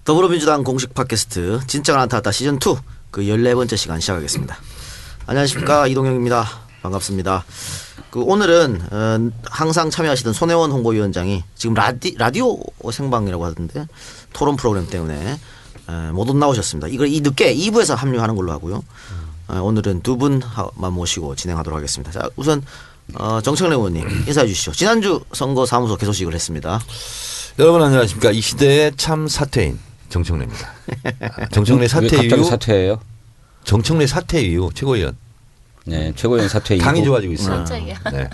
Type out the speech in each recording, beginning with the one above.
더불어민주당 공식 팟캐스트 진짜가 나타났다 시즌2 그 14번째 시간 시작하겠습니다. 안녕하십니까, 이동영입니다. 반갑습니다. 오늘은 항상 참여하시던 손혜원 홍보위원장이 지금 라디오 생방이라고 하던데 토론 프로그램 때문에 못 나오셨습니다. 이걸 늦게 2부에서 합류하는 걸로 하고요. 오늘은 두 분만 모시고 진행하도록 하겠습니다. 자, 우선 정청래 의원님 인사해 주시죠. 지난주 선거사무소 개소식을 했습니다. 여러분 안녕하십니까. 이 시대의 참 사퇴인 정청래입니다. 정청래 사퇴 왜 갑자기 이후 사퇴예요? 정청래 사퇴 이후 최고위원. 네, 최고위원 사퇴 이후 당이 좋아지고 있어요. 깜짝이야. 네.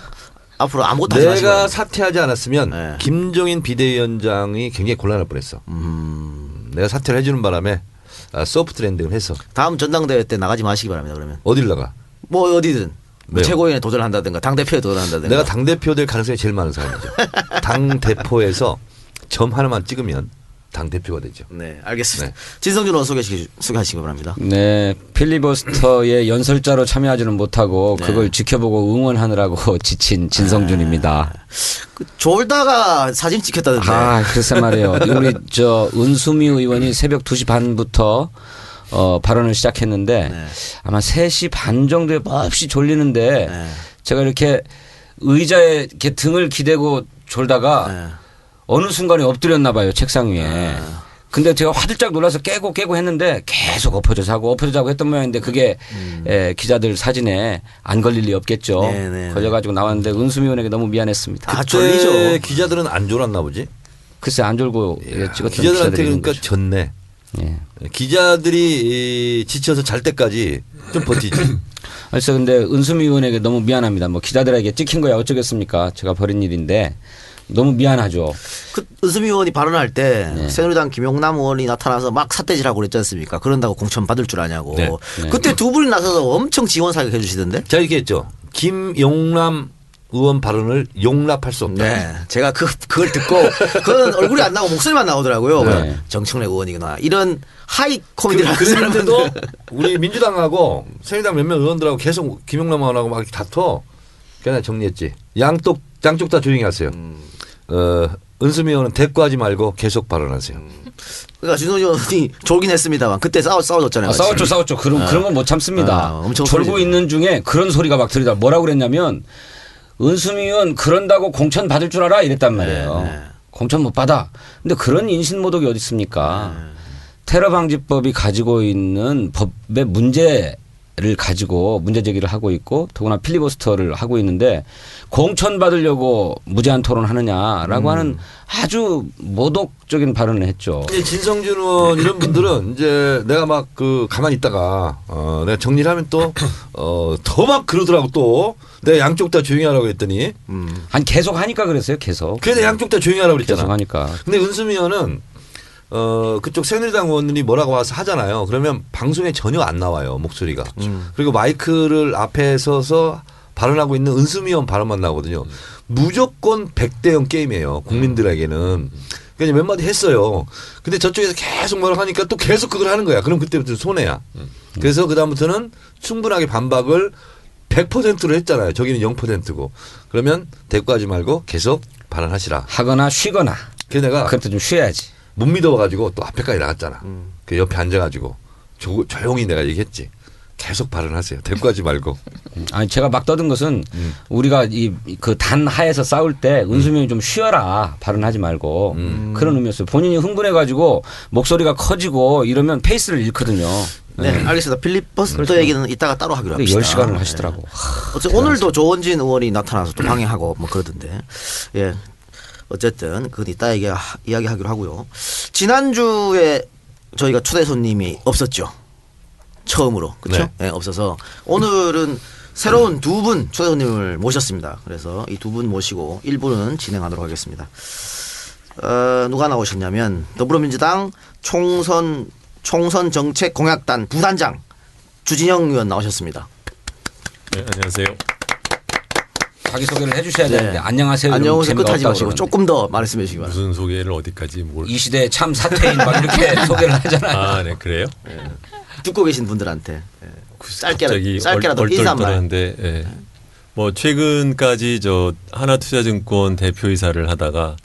앞으로 아무것도 하지 마시고. 내가 사퇴하지 않았으면 네. 김종인 비대위원장이 굉장히 곤란할 뻔했어. 내가 사퇴를 해주는 바람에 소프트 랜딩을 해서. 다음 전당대회 때 나가지 마시기 바랍니다. 그러면 어딜 나가? 뭐 어디든 뭐 왜요? 최고위원에 도전한다든가 당대표에 도전한다든가. 내가 당대표 될 가능성이 제일 많은 사람이죠. 당대표에서 점 하나만 찍으면 당대표가 되죠. 네, 알겠습니다. 네. 진성준 의원 소개하시기 바랍니다. 네, 필리버스터의 연설자로 참여하지는 못하고 그걸 지켜보고 응원하느라고 지친 진성준입니다. 졸다가 사진 찍혔다던데. 아, 글쎄 말이에요. 우리 은수미 의원이 새벽 2시 반부터 발언을 시작했는데 네. 아마 3시 반 정도에 몹시 졸리는데 네. 제가 이렇게 의자에 이렇게 등을 기대고 졸다가 네. 어느 순간에 엎드렸나 봐요, 책상 위에. 근데 제가 화들짝 놀라서 깨고 했는데 계속 엎어져서 하고 했던 모양인데 그게 기자들 사진에 안 걸릴 리 없겠죠. 네네. 걸려가지고 나왔는데 은수미 의원에게 너무 미안했습니다. 아, 졸리죠. 기자들은 안 졸았나 보지? 글쎄 안 졸고 찍었던 기자들한테 기자들이 있는 그러니까 거죠. 졌네. 예. 기자들이 지쳐서 잘 때까지 좀 버티지. 그래서 근데 은수미 의원에게 너무 미안합니다. 뭐 기자들에게 찍힌 거야 어쩌겠습니까? 제가 벌인 일인데 너무 미안하죠. 은수미 의원이 발언할 때 네. 새누리당 김용남 의원이 나타나서 막 삿대질하고 그랬지 않습니까? 그런다고 공천 받을 줄 아냐고. 네. 네. 그때 두 분이 나서서 엄청 지원 사격해 주시던데. 자 이렇게 했죠. 김용남 의원 발언을 용납할 수 없다. 네, 제가 그걸 듣고 그건 얼굴이 안 나오고 목소리만 나오더라고요. 네. 정청래 의원이구나. 이런 하이 코미디를 하는 그랬는데도 사람은 우리 민주당하고 새누리당 몇몇 의원들하고 계속 김용남 의원하고 막 다퉈. 그냥 정리했지. 양쪽 다 조용히 하세요. 은수미 의원은 대꾸하지 말고 계속 발언하세요. 그러니까 진성준 의원이 졸긴 했습니다만 그때 싸워줬잖아요. 싸웠죠. 그런 건 못 참습니다. 엄청 졸고 소리지르고. 있는 중에 그런 소리가 막 들리다. 뭐라고 그랬냐면 은수미 의원 그런다고 공천 받을 줄 알아 이랬단 말이에요. 네. 공천 못 받아. 근데 그런 인신모독이 어디 있습니까? 테러 방지법이 가지고 있는 법의 문제를 가지고 문제 제기를 하고 있고 더구나 필리버스터를 하고 있는데 공천 받으려고 무제한 토론하느냐라고 하는 아주 모독적인 발언을 했죠. 이제 진성준 의원 이런 분들은 이제 내가 막 가만히 있다가 내가 정리를 하면 또 더 막 그러더라고 또 내가 양쪽 다 조용히 하라고 했더니 아니 계속 하니까 그랬어요. 계속. 그래서 양쪽 다 조용히 하라고 계속 그랬잖아. 하니까. 근데 은수미 의원은 그쪽 새누리당 의원들이 뭐라고 와서 하잖아요. 그러면 방송에 전혀 안 나와요. 목소리가. 그리고 마이크를 앞에 서서 발언하고 있는 은수미 의원 발언만 나오거든요. 무조건 100대 0 게임이에요. 국민들에게는. 그러니까 몇 마디 했어요. 근데 저쪽에서 계속 뭐라고 하니까 또 계속 그걸 하는 거야. 그럼 그때부터 손해야. 그래서 그다음부터는 충분하게 반박을 100%로 했잖아요. 저기는 0%고. 그러면 대꾸하지 말고 계속 발언하시라. 하거나 쉬거나. 그래서 내가 그것도 좀 쉬어야지. 못 믿어가지고 또 앞에까지 나갔잖아. 그 옆에 앉아가지고 조용히 내가 얘기했지. 계속 발언하세요. 대꾸하지 말고. 아니 제가 막 떠든 것은 우리가 그 단 하에서 싸울 때 은수명이 좀 쉬어라 발언하지 말고 그런 의미였어요. 본인이 흥분해가지고 목소리가 커지고 이러면 페이스를 잃거든요. 네, 알겠습니다. 필리버스터 얘기는 이따가 따로 하기로 근데 합시다. 10시간을 하시더라고. 어쨌든 오늘도 조원진 의원이 나타나서 또 방해하고 뭐 그러던데. 예. 어쨌든 그건 이따 이야기하기로 하고요. 지난주에 저희가 초대 손님이 없었죠. 처음으로. 그렇죠? 네. 네, 없어서 오늘은 새로운 두 분 초대 손님을 모셨습니다. 그래서 이 두 분 모시고 1부는 진행하도록 하겠습니다. 누가 나오셨냐면 더불어민주당 총선 정책 공약단 부단장 주진영 의원 나오셨습니다. 네, 안녕하세요. 자기소개를 해 주셔야 네. 되는데 안녕하세요. 안녕하세요. 끝하지 마시고 그러는데. 조금 더 말씀해 주시기 바랍니다. 무슨 소개를 어디까지 뭘? 이 시대의 참 사태인 막 이렇게 소개를 하잖아요. 아, 네, 그래요? 듣고 계신 분들한테 갑자기 짧게라도 인사 한 말. 얼떨떨한데, 예. 뭐 최근까지 저 하나투자증권 대표이사를 하다가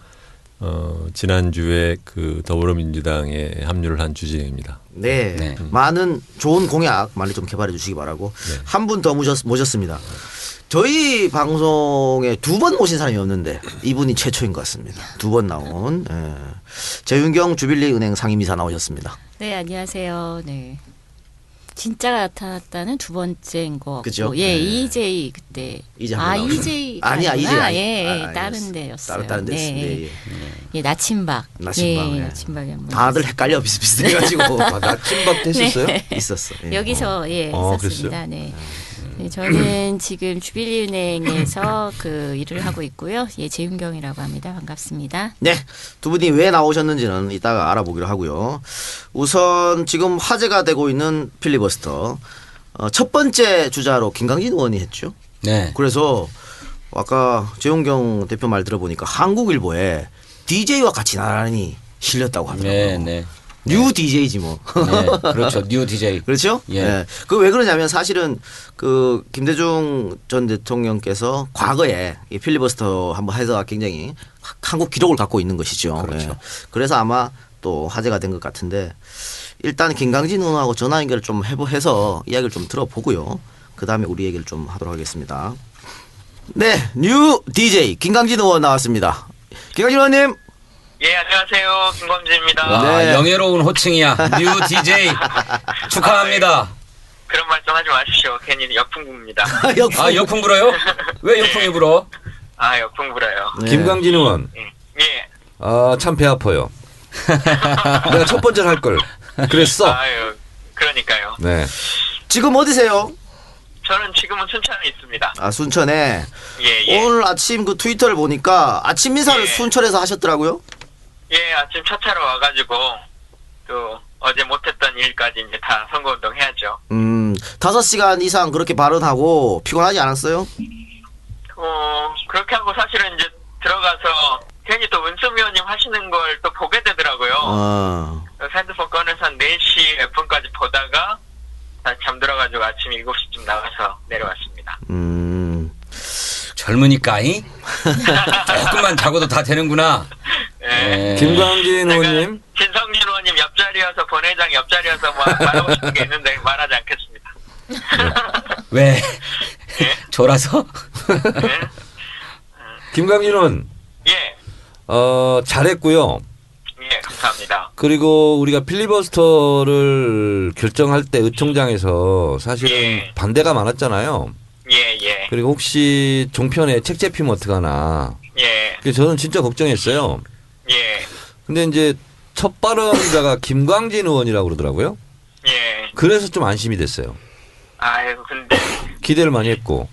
지난주에 그 더불어민주당에 합류를 한 주진입니다. 네. 네. 많은 좋은 공약 많이 좀 개발해 주시기 바라고. 한 분 더 모셨습니다. 저희 방송에 2번 모신 사람이 없는데 이분이 최초인 것 같습니다. 2번 나온 재윤경 주빌리 은행 상임이사 나오셨습니다. 네, 안녕하세요. 네. 진짜가 나타났다는 2번째인 것 같고. 그죠? 예, 네. EJ 그때. 이제 한번 나오셨어요. EJ. 아니야, EJ 아니. 예, 아, 다른 알겠어. 데였어요. 다른 데였어요. 네. 네, 예. 예, 나침박. 나침박, 예, 네. 나침박이 한번. 다들 헷갈려 비슷비슷해가지고 아, 나침박도 했었어요? 네. 있었어. 예. 여기서 예, 아, 있었습니다. 네. 네, 저는 지금 주빌리은행에서 그 일을 하고 있고요. 예, 재윤경이라고 합니다. 반갑습니다. 네, 2분이 왜 나오셨는지는 이따가 알아보기로 하고요. 우선 지금 화제가 되고 있는 필리버스터 첫 번째 주자로 김강진 의원이 했죠. 네. 그래서 아까 재용경 대표 말 들어보니까 한국일보에 DJ와 같이 나란히 실렸다고 하더라고요. 네, 네. 뉴 DJ지 뭐. 네, 그렇죠. 뉴 DJ. 그렇죠? 예. 네. 그 왜 그러냐면 사실은 그 김대중 전 대통령께서 과거에 이 필리버스터 한번 해서 굉장히 한국 기록을 갖고 있는 것이죠. 그렇죠. 예. 그래서 아마 또 화제가 된 것 같은데 일단 김강진 의원하고 전화 연결을 좀 해서 이야기를 좀 들어보고요. 그 다음에 우리 얘기를 좀 하도록 하겠습니다. 네, 뉴 DJ 김강진 의원 나왔습니다. 김강진 의원님. 예, 안녕하세요. 김광진입니다. 와, 네. 영예로운 호칭이야. 뉴 DJ. 축하합니다. 그런 말씀 하지 마십시오. 괜히 역풍부입니다. 아, 역풍 불어요? 왜 역풍이 불어? 아, 역풍부라요. 네. 김광진 의원. 예. 아, 참 배 아파요. 내가 첫 번째로 할 걸. 그랬어. 아유, 그러니까요. 네. 지금 어디세요? 저는 지금은 순천에 있습니다. 아, 순천에. 예, 예. 오늘 아침 그 트위터를 보니까 아침 인사를 예. 순천에서 하셨더라고요. 예, 아침 차 타러 와가지고 또 어제 못했던 일까지 이제 다 선거운동 해야죠. 5시간 이상 그렇게 발언하고 피곤하지 않았어요? 그렇게 하고 사실은 이제 들어가서 괜히 또 은수미 의원님 하시는 걸 또 보게 되더라고요. 그래서 핸드폰 꺼내서 한 4시 몇 분까지 보다가 다시 잠들어가지고 아침 7시쯤 나가서 내려왔습니다. 젊으니까, 이? 조금만 자고도 다 되는구나. 예. 네. 김광진 제가 의원님. 진성진 의원님 옆자리여서 본회장 옆자리여서 뭐 말하고 싶은 게 있는데 말하지 않겠습니다. 왜? 예? 졸아서? 예? 김광진 의원. 예. 잘했고요. 예, 감사합니다. 그리고 우리가 필리버스터를 결정할 때 의총장에서 사실은 예. 반대가 많았잖아요. 예, 예. 그리고 혹시 종편에 책 잡히면 어떡하나. 예. 그래서 저는 진짜 걱정했어요. 예. 근데 이제 첫 발언자가 김광진 의원이라고 그러더라고요. 예. 그래서 좀 안심이 됐어요. 아유, 근데 기대를 많이 했고.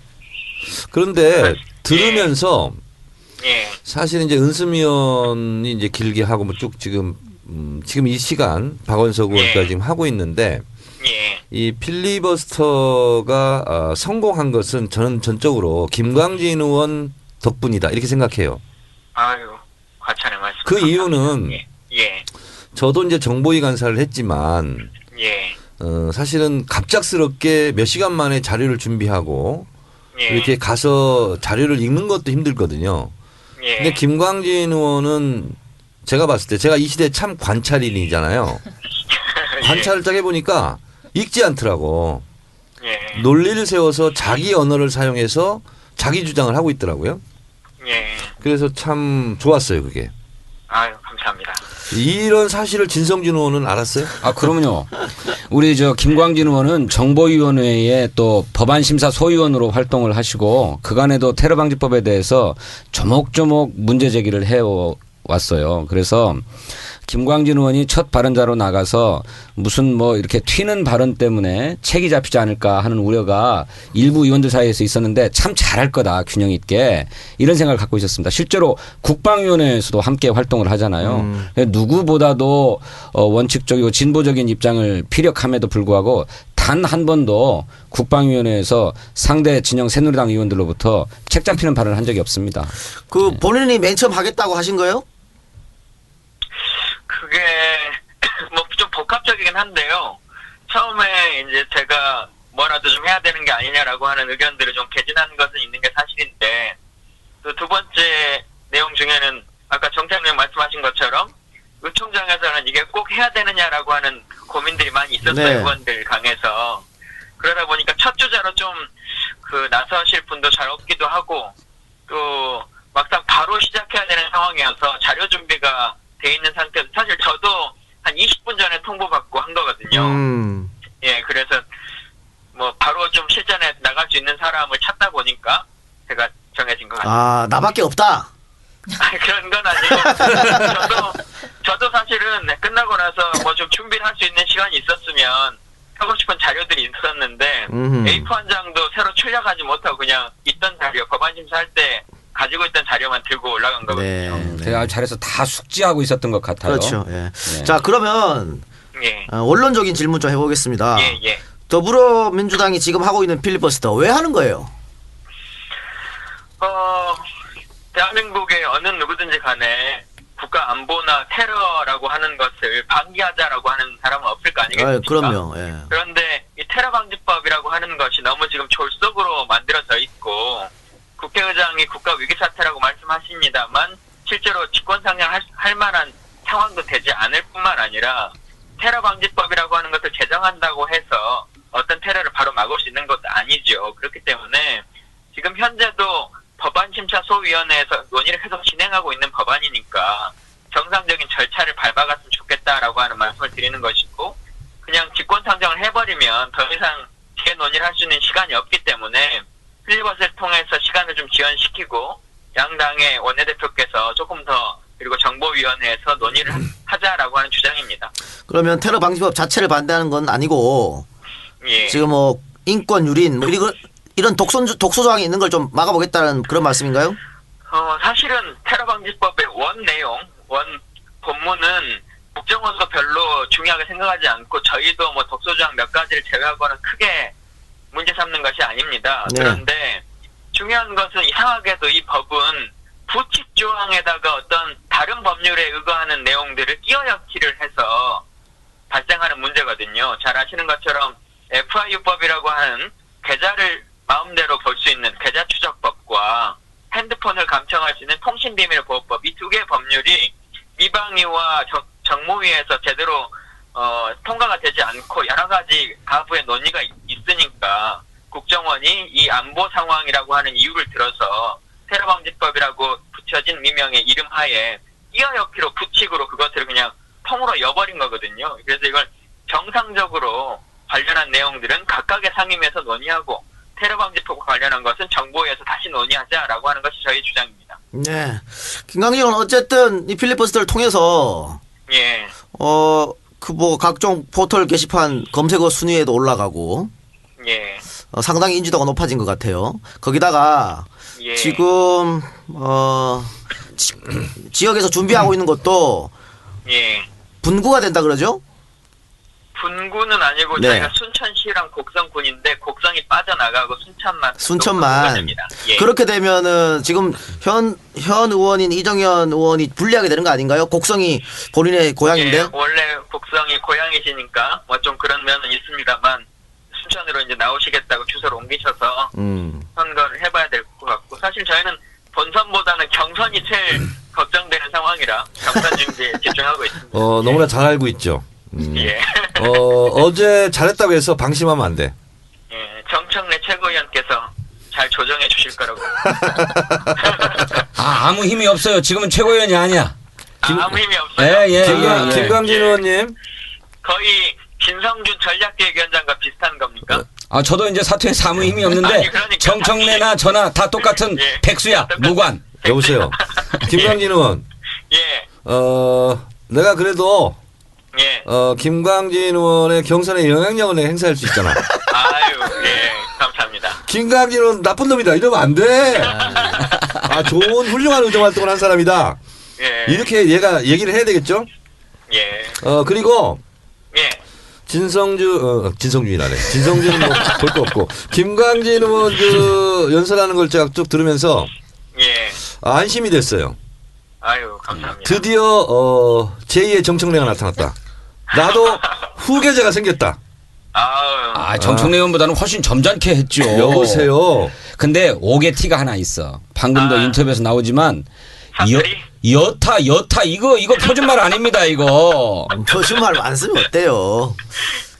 그런데 들으면서 예. 사실 이제 은수미 의원이 이제 길게 하고 뭐 쭉 지금 이 시간 박원석 의원까지 예. 지금 하고 있는데 예. 이 필리버스터가 성공한 것은 저는 전적으로 김광진 의원 덕분이다 이렇게 생각해요. 아유, 과찬의 말씀. 그 감사합니다. 이유는 예. 예. 저도 이제 정보위 간사를 했지만 예. 사실은 갑작스럽게 몇 시간 만에 자료를 준비하고 예. 이렇게 가서 자료를 읽는 것도 힘들거든요. 예. 근데 김광진 의원은 제가 봤을 때 제가 이 시대 참 관찰인이잖아요. 관찰을 딱 해보니까 읽지 않더라고. 예. 논리를 세워서 자기 언어를 사용해서 자기 주장을 하고 있더라고요. 예. 그래서 참 좋았어요, 그게. 아유, 감사합니다. 이런 사실을 진성준 의원은 알았어요? 아, 그러면요. 우리 김광진 의원은 정보위원회의 또 법안심사 소위원으로 활동을 하시고 그간에도 테러방지법에 대해서 조목조목 문제 제기를 해왔어요. 그래서 김광진 의원이 첫 발언자로 나가서 무슨 뭐 이렇게 튀는 발언 때문에 책이 잡히지 않을까 하는 우려가 일부 의원들 사이에서 있었는데 참 잘할 거다 균형 있게 이런 생각을 갖고 있었습니다. 실제로 국방위원회에서도 함께 활동을 하잖아요. 누구보다도 원칙적이고 진보적인 입장을 피력함에도 불구하고 단 한 번도 국방위원회에서 상대 진영 새누리당 의원들로부터 책 잡히는 발언을 한 적이 없습니다. 그 본인이 맨 처음 하겠다고 하신 거예요? 그게 뭐 좀 복합적이긴 한데요. 처음에 이제 제가 뭐라도 좀 해야 되는 게 아니냐라고 하는 의견들을 좀 개진한 것은 있는 게 사실인데 또 두 번째 내용 중에는 아까 정장님 말씀하신 꼭 해야 되느냐라고 하는 고민들이 많이 있었어요. 네. 의원들 강에서. 그러다 보니까 첫 주자로 좀 그 나서실 분도 잘 없기도 하고 또 막상 바로 시작해야 되는 상황이어서 자료 준비가 돼 있는 상태에서 사실 저도 한 20분 전에 통보받고 한 거거든요. 예, 그래서 뭐 바로 좀 실전에 나갈 수 있는 사람을 찾다 보니까 제가 정해진 것 같아요. 아, 나밖에 없다. 그런 건 아니고 저도 사실은 끝나고 나서 뭐 좀 준비를 할 수 있는 시간이 있었으면 하고 싶은 자료들이 있었는데 A4 한 장도 새로 출력하지 못하고 그냥 있던 자료 법안 심사할 때 가지고 있던 자료만 들고 올라간 거거든요. 네. 제가 잘해서 다 숙지하고 있었던 것 같아요. 그렇죠. 예. 네. 자, 그러면 예. 원론적인 질문 좀 해보겠습니다. 예. 더불어민주당이 지금 하고 있는 필리버스터 왜 하는 거예요? 대한민국의 어느 누구든지 간에 국가 안보나 테러라고 하는 것을 방기하자라고 하는 사람은 없을 거 아니겠습니까? 그럼요. 예. 그런데 이 테러 방지법이라고 하는 것이 너무 지금 졸속으로 만들어져 있고 국회의장이 국가 위기 사태라고 말씀하십니다만 실제로 직권상정 할 만한 상황도 되지 않을 뿐만 아니라 테러 방지법이라고 하는 것을 제정한다고 해서 어떤 테러를 바로 막을 수 있는 것도 아니죠. 그렇기 때문에 지금 현재도 법안심사소위원회에서 논의를 계속 진행하고 있는 법안이니까 정상적인 절차를 밟아갔으면 좋겠다라고 하는 말씀을 드리는 것이고 그냥 직권상정을 해버리면 더 이상 재논의를 할 수 있는 시간이 없기 때문에 필리버스를 통해서 시간을 좀 지연시키고 양당의 원내대표께서 조금 더 그리고 정보위원회에서 논의를 하자라고 하는 주장입니다. 그러면 테러 방지법 자체를 반대하는 건 아니고 예. 지금 뭐 인권 유린 뭐 이런 독소 조항이 있는 걸 좀 막아보겠다는 그런 말씀인가요? 사실은 테러 방지법의 원 내용, 원 본문은 국정원도 별로 중요하게 생각하지 않고 저희도 뭐 독소조항 몇 가지를 제외하고는 크게 문제 삼는 것이 아닙니다. 네. 그런데 중요한 것은 이상하게도 이 법은 부칙 조항에다가 어떤 다른 법률에 의거하는 내용들을 끼어넣기를 해서 발생하는 문제거든요. 잘 아시는 것처럼 FIU법이라고 하는 계좌를 마음대로 볼 수 있는 계좌 추적법과 핸드폰을 감청할 수 있는 통신비밀보호법 이 두 개의 법률이 미방위와 정무위에서 제대로 통과가 되지 않고 여러 가지 가부의 논의가 있으니까 국정원이 이 안보 상황이라고 하는 이유를 들어서 테러방지법이라고 붙여진 미명의 이름 하에 끼어넣기로 부칙으로 그것을 그냥 통으로 여버린 거거든요. 그래서 이걸 정상적으로 관련한 내용들은 각각의 상임위에서 논의하고 테러방지법 관련한 것은 정부에서 다시 논의하자라고 하는 것이 저희 주장입니다. 네. 김광진은 어쨌든 이 필리버스터를 통해서 예. 그 뭐 각종 포털 게시판 검색어 순위에도 올라가고 예. 상당히 인지도가 높아진 것 같아요. 거기다가 예. 지금 지역에서 준비하고 있는 것도 예. 분구가 된다 그러죠? 분구는 아니고 네. 저희가 순천시랑 곡성군인데 곡성이 빠져나가고 순천만. 됩니다. 예. 그렇게 되면은 지금 현 의원인 이정현 의원이 불리하게 되는 거 아닌가요? 곡성이 본인의 고향인데. 예, 원래 곡성이 고향이시니까 뭐 좀 그런 면은 있습니다만 순천으로 이제 나오시겠다고 주소를 옮기셔서 선거를 해봐야 될 것 같고 사실 저희는 본선보다는 경선이 제일 걱정되는 상황이라 경선 준비에 집중하고 있습니다. 너무나 잘 알고 있죠. 예. 어제 잘했다고 해서 방심하면 안 돼. 예, 정청래 최고위원께서 잘 조정해 주실 거라고. 아무 힘이 없어요. 지금은 최고위원이 아니야. 아무 힘이 없어요. 예. 김광진 의원님. 거의 진성준 전략기획위원장과 비슷한 겁니까? 저도 이제 사퇴에 아무 힘이 없는데 아니, 그러니까. 정청래나 저나 다 똑같은 예. 백수야. 무관. 여보세요. 김광진 의원. 예. 내가 그래도 예. 김광진 의원의 경선에 영향력을 행사할 수 있잖아. 아유, 예. 감사합니다. 김광진 의원 나쁜 놈이다. 이러면 안 돼. 좋은 훌륭한 의정 활동을 한 사람이다. 예. 이렇게 얘가 얘기를 해야 되겠죠? 예. 그리고 예. 진성준이라네. 진성준은 뭐 볼 거 없고. 김광진 의원 연설하는 걸 제가 쭉 들으면서 예. 안심이 됐어요. 아유, 감사합니다. 드디어 제2의 정청래가 나타났다. 나도 후계자가 생겼다. 아유. 정청래 의원보다는 훨씬 점잖게 했죠. 여보세요. 근데 옥의 티가 하나 있어. 방금도 인터뷰에서 나오지만 사투리? 여타 이거 표준말 아닙니다 이거. 표준말 안 쓰면 어때요?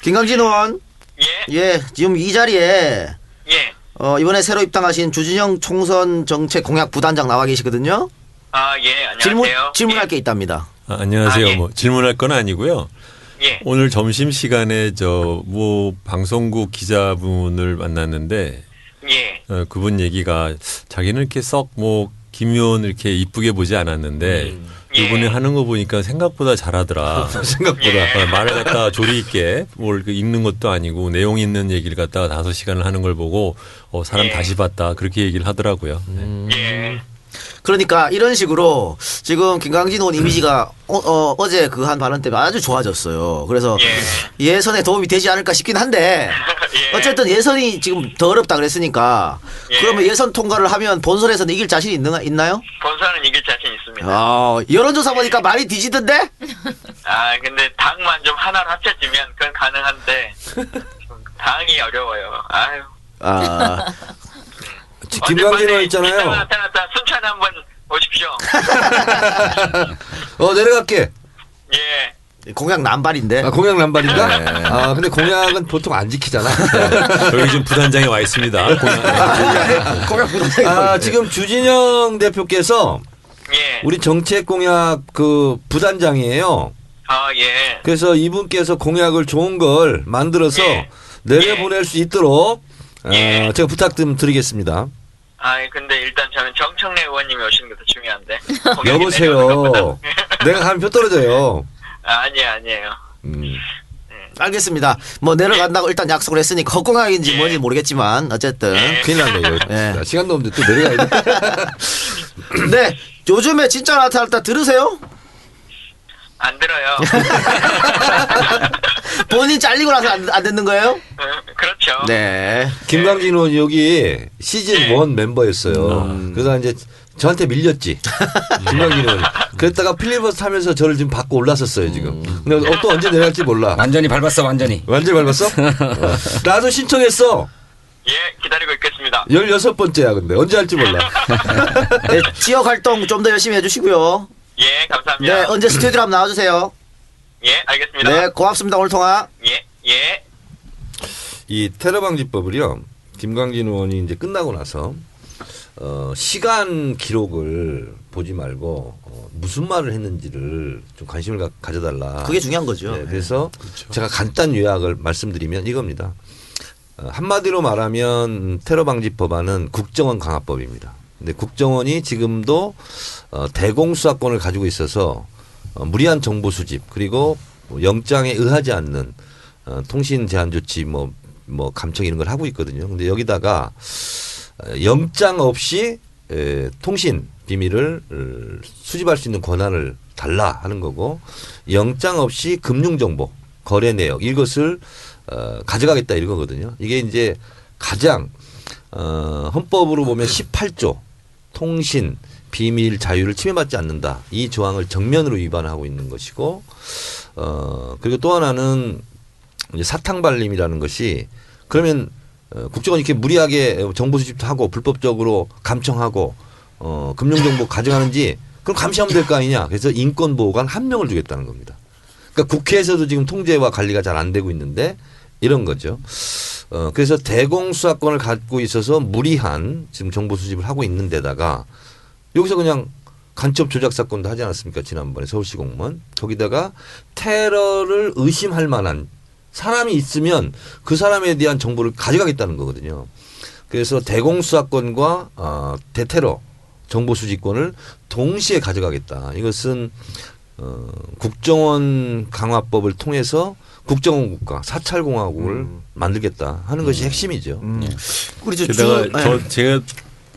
김강진 의원. 예. 예, 지금 이 자리에 예. 이번에 새로 입당하신 주진영 총선 정책 공약 부단장 나와 계시거든요. 아, 예. 안녕하세요. 질문할 예. 게 있답니다. 안녕하세요. 아, 예. 뭐 질문할 건 아니고요. 예. 오늘 점심 시간에 뭐 방송국 기자분을 만났는데 예. 그분 얘기가 자기는 이렇게 썩 뭐 김 의원 이렇게 이쁘게 보지 않았는데 이분이 예. 하는 거 보니까 생각보다 잘하더라. 생각보다. 예. 말을 갖다가 조리 있게 뭘 읽는 것도 아니고 내용 있는 얘기를 갖다가 5시간을 하는 걸 보고 사람 예. 다시 봤다 그렇게 얘기를 하더라고요. 예. 그러니까 이런 식으로 지금 김강진 의원 이미지가 어제 그 한 발언 때문에 아주 좋아졌어요. 그래서 예선에 도움이 되지 않을까 싶긴 한데 예. 어쨌든 예선이 지금 더 어렵다 그랬으니까 예. 그러면 예선 통과를 하면 본선에서는 이길 자신이 있나요? 본선은 이길 자신 있습니다. 여론조사 보니까 많이 뒤지던데? 아, 근데 당만 좀 하나로 합쳐지면 그건 가능한데 좀 당이 어려워요. 아유. 김광진 의원 있잖아요. 나타났다. 순천에 한번 오십시오. 내려갈게. 예. 공약 남발인데. 공약 남발인가? 네. 근데 공약은 보통 안 지키잖아. 여기 지금 부단장이 와 있습니다. 공약 부단장. 지금 주진영 대표께서 예. 우리 정책 공약 그 부단장이에요. 아, 예. 그래서 이분께서 공약을 좋은 걸 만들어서 예. 내려보낼 수 있도록 예. 제가 부탁 좀 드리겠습니다. 아, 근데 일단 저는 정청래 의원님이 오시는 게 더 중요한데. 공약이 내려오는 여보세요. 것보다. 내가 가면 표 떨어져요. 아니에요. 알겠습니다. 뭐 내려간다고 일단 약속을 했으니까 헛공약인지 예. 뭔지 모르겠지만 어쨌든. 큰일 났네 이거. 네. 시간도 없는데 또 내려가야 돼. 네. 요즘에 진짜 나타났다 들으세요? 안 들어요. 본인 잘리고 나서 안 듣는 거예요? 그렇죠. 네. 김광진 의원 여기 시즌 1 멤버였어요. 그래서 이제 저한테 밀렸지. 김광진 의원이. 그랬다가 필리버스터 하면서 저를 지금 받고 올랐었어요 지금. 근데 또 언제 내려갈지 몰라. 완전히 밟았어 완전히. 완전히 밟았어? 나도 신청했어. 예, 기다리고 있겠습니다. 16번째야 근데 언제 할지 몰라. 네, 지역 활동 좀 더 열심히 해주시고요. 예, 감사합니다. 네, 언제 스튜디오로 한번 나와주세요. 예, 알겠습니다. 네, 고맙습니다. 오늘 통화. 예. 이 테러 방지법을요. 김광진 의원이 이제 끝나고 나서 시간 기록을 보지 말고 무슨 말을 했는지를 좀 관심을 가져달라. 그게 중요한 거죠. 네, 그래서 제가 간단 요약을 말씀드리면 이겁니다. 한마디로 말하면 테러 방지 법안은 국정원 강화법입니다. 근데 국정원이 지금도 대공수사권을 가지고 있어서 무리한 정보 수집 그리고 영장에 의하지 않는 통신 제한 조치 뭐 감청 이런 걸 하고 있거든요. 근데 여기다가 영장 없이 통신 비밀을 수집할 수 있는 권한을 달라 하는 거고 영장 없이 금융 정보 거래 내역 이것을 가져가겠다 이런 거거든요. 이게 이제 가장 헌법으로 보면 18조 통신 비밀 자유를 침해받지 않는다. 이 조항을 정면으로 위반하고 있는 것이고 그리고 또 하나는 이제 사탕발림이라는 것이 그러면 국정원이 이렇게 무리하게 정보 수집도 하고 불법적으로 감청하고 금융정보 가져가는지 그럼 감시하면 될 거 아니냐. 그래서 인권보호관 1명을 주겠다는 겁니다. 그러니까 국회에서도 지금 통제와 관리가 잘 안 되고 있는데 이런 거죠. 그래서 대공수사권을 갖고 있어서 무리한 지금 정보 수집을 하고 있는 데다가 여기서 그냥 간첩 조작 사건도 하지 않았습니까? 지난번에 서울시 공무원. 거기다가 테러를 의심할 만한 사람이 있으면 그 사람에 대한 정보를 가져가겠다는 거거든요. 그래서 대공수사권과 대테러 정보 수집권을 동시에 가져가겠다. 이것은 국정원 강화법을 통해서 국정원 국가 사찰공화국을 만들겠다 하는 것이 핵심이죠. 우리 게다가 제가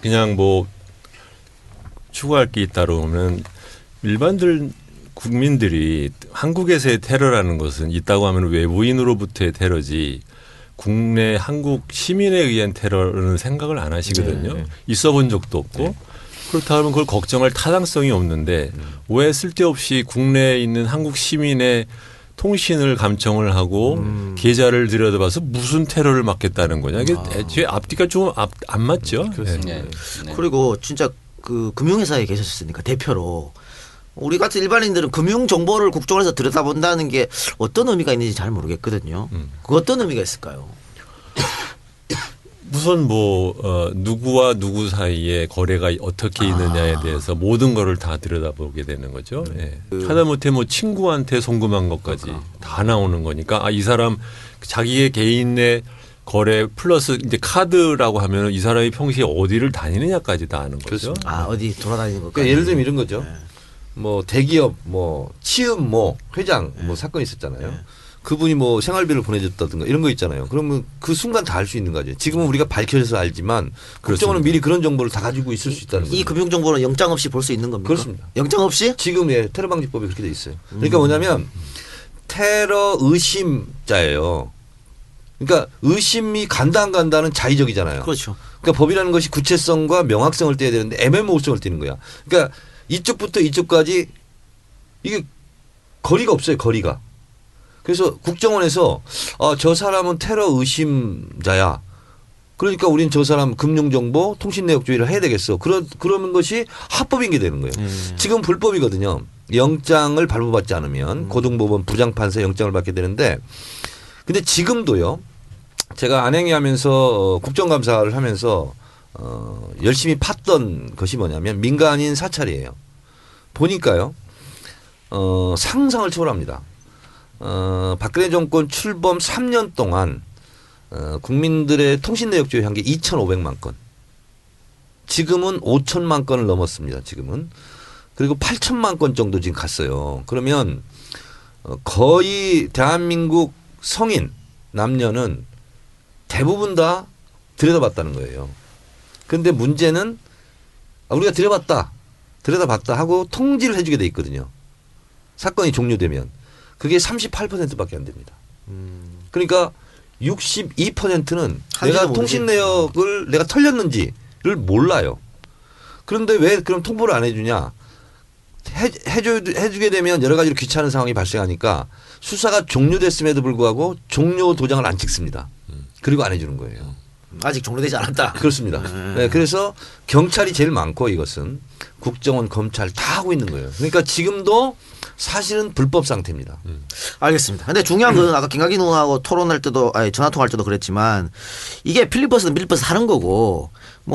그냥 뭐 추구할 게 있다로 하면 일반들 국민들이 한국에서의 테러라는 것은 있다고 하면 외부인으로부터의 테러지 국내 한국 시민에 의한 테러는 생각을 안 하시거든요. 네. 있어 본 적도 없고 그렇다면 그걸 걱정할 타당성이 없는데 왜 쓸데없이 국내에 있는 한국 시민의 통신을 감청을 하고 계좌를 들여다봐서 무슨 테러를 막겠다는 거냐. 이게 애초에 앞뒤가 좀 안 맞죠. 네. 그리고 진짜 그 금융회사에 계셨으니까 대표로 우리 같은 일반인들은 금융 정보를 국정원에서 들여다본다는 게 어떤 의미가 있는지 잘 모르겠거든요. 그 어떤 의미가 있을까요? 우선 누구와 누구 사이에 거래가 어떻게 있느냐에 대해서 모든 거를 다 들여다보게 되는 거죠. 예. 하다못해 친구한테 송금한 것까지 다 나오는 거니까 이 사람 자기의 개인의 거래 플러스 이제 카드라고 하면 이 사람이 평소에 어디를 다니느냐까지 다 아는 거죠. 그렇습니다. 어디 돌아다니는 것까지. 그러니까 예를 들면 이런 거죠. 대기업 치읍 회장 사건이 있었잖아요. 그분이 생활비를 보내줬다든가 이런 거 있잖아요. 그러면 그 순간 다 알 수 있는 거죠. 지금은 우리가 밝혀져서 알지만 국정원은 미리 그런 정보를 다 가지고 있을 수 있다는 거죠. 이 금융 정보는 영장 없이 볼 수 있는 겁니까? 그렇습니다. 영장 없이? 지금 테러 방지법이 그렇게 돼 있어요. 그러니까 뭐냐면 테러 의심자예요. 그러니까 의심이 간다 안 간다는 자의적이잖아요. 그렇죠. 그러니까 법이라는 것이 구체성과 명확성을 떼야 되는데 애매모호성을 떼는 거야. 그러니까 이쪽부터 이쪽까지 이게 거리가 없어요. 거리가. 그래서 국정원에서 저 사람은 테러 의심자야. 그러니까 우린 저 사람 금융정보 통신내역주의를 해야 되겠어. 그러는 것이 합법인 게 되는 거예요. 지금 불법이거든요. 영장을 발부받지 않으면 고등법원 부장판사 영장을 받게 되는데 근데 지금도요. 제가 안행위 하면서 국정감사를 하면서 열심히 팠던 것이 뭐냐면 민간인 사찰이에요. 보니까요. 상상을 초월합니다. 박근혜 정권 출범 3년 동안 국민들의 통신내역주의 한 게 2,500만 건. 지금은 5천만 건을 넘었습니다. 지금은. 그리고 8천만 건 정도 지금 갔어요. 그러면 거의 대한민국 성인 남녀는 대부분 다 들여다봤다는 거예요. 그런데 문제는 우리가 들여다봤다 하고 통지를 해주게 돼 있거든요. 사건이 종료되면. 그게 38%밖에 안 됩니다. 그러니까 62%는 내가 통신 내역을 내가 털렸는지를 몰라요. 그런데 왜 그럼 통보를 안 해주냐? 해주게 되면 여러 가지로 귀찮은 상황이 발생하니까 수사가 종료됐음에도 불구하고 종료 도장을 안 찍습니다. 그리고 안 해주는 거예요. 아직 종료되지 않았다. 그렇습니다. 네, 그래서 경찰이 제일 많고 이것은 국정원, 검찰 다 하고 있는 거예요. 그러니까 지금도 사실은 불법 상태입니다. 알겠습니다. 근데 중요한 건 아까 김학의 의원하고 토론할 때도 전화 통화할 때도 그랬지만 이게 필리버스는 밀버스 하는 거고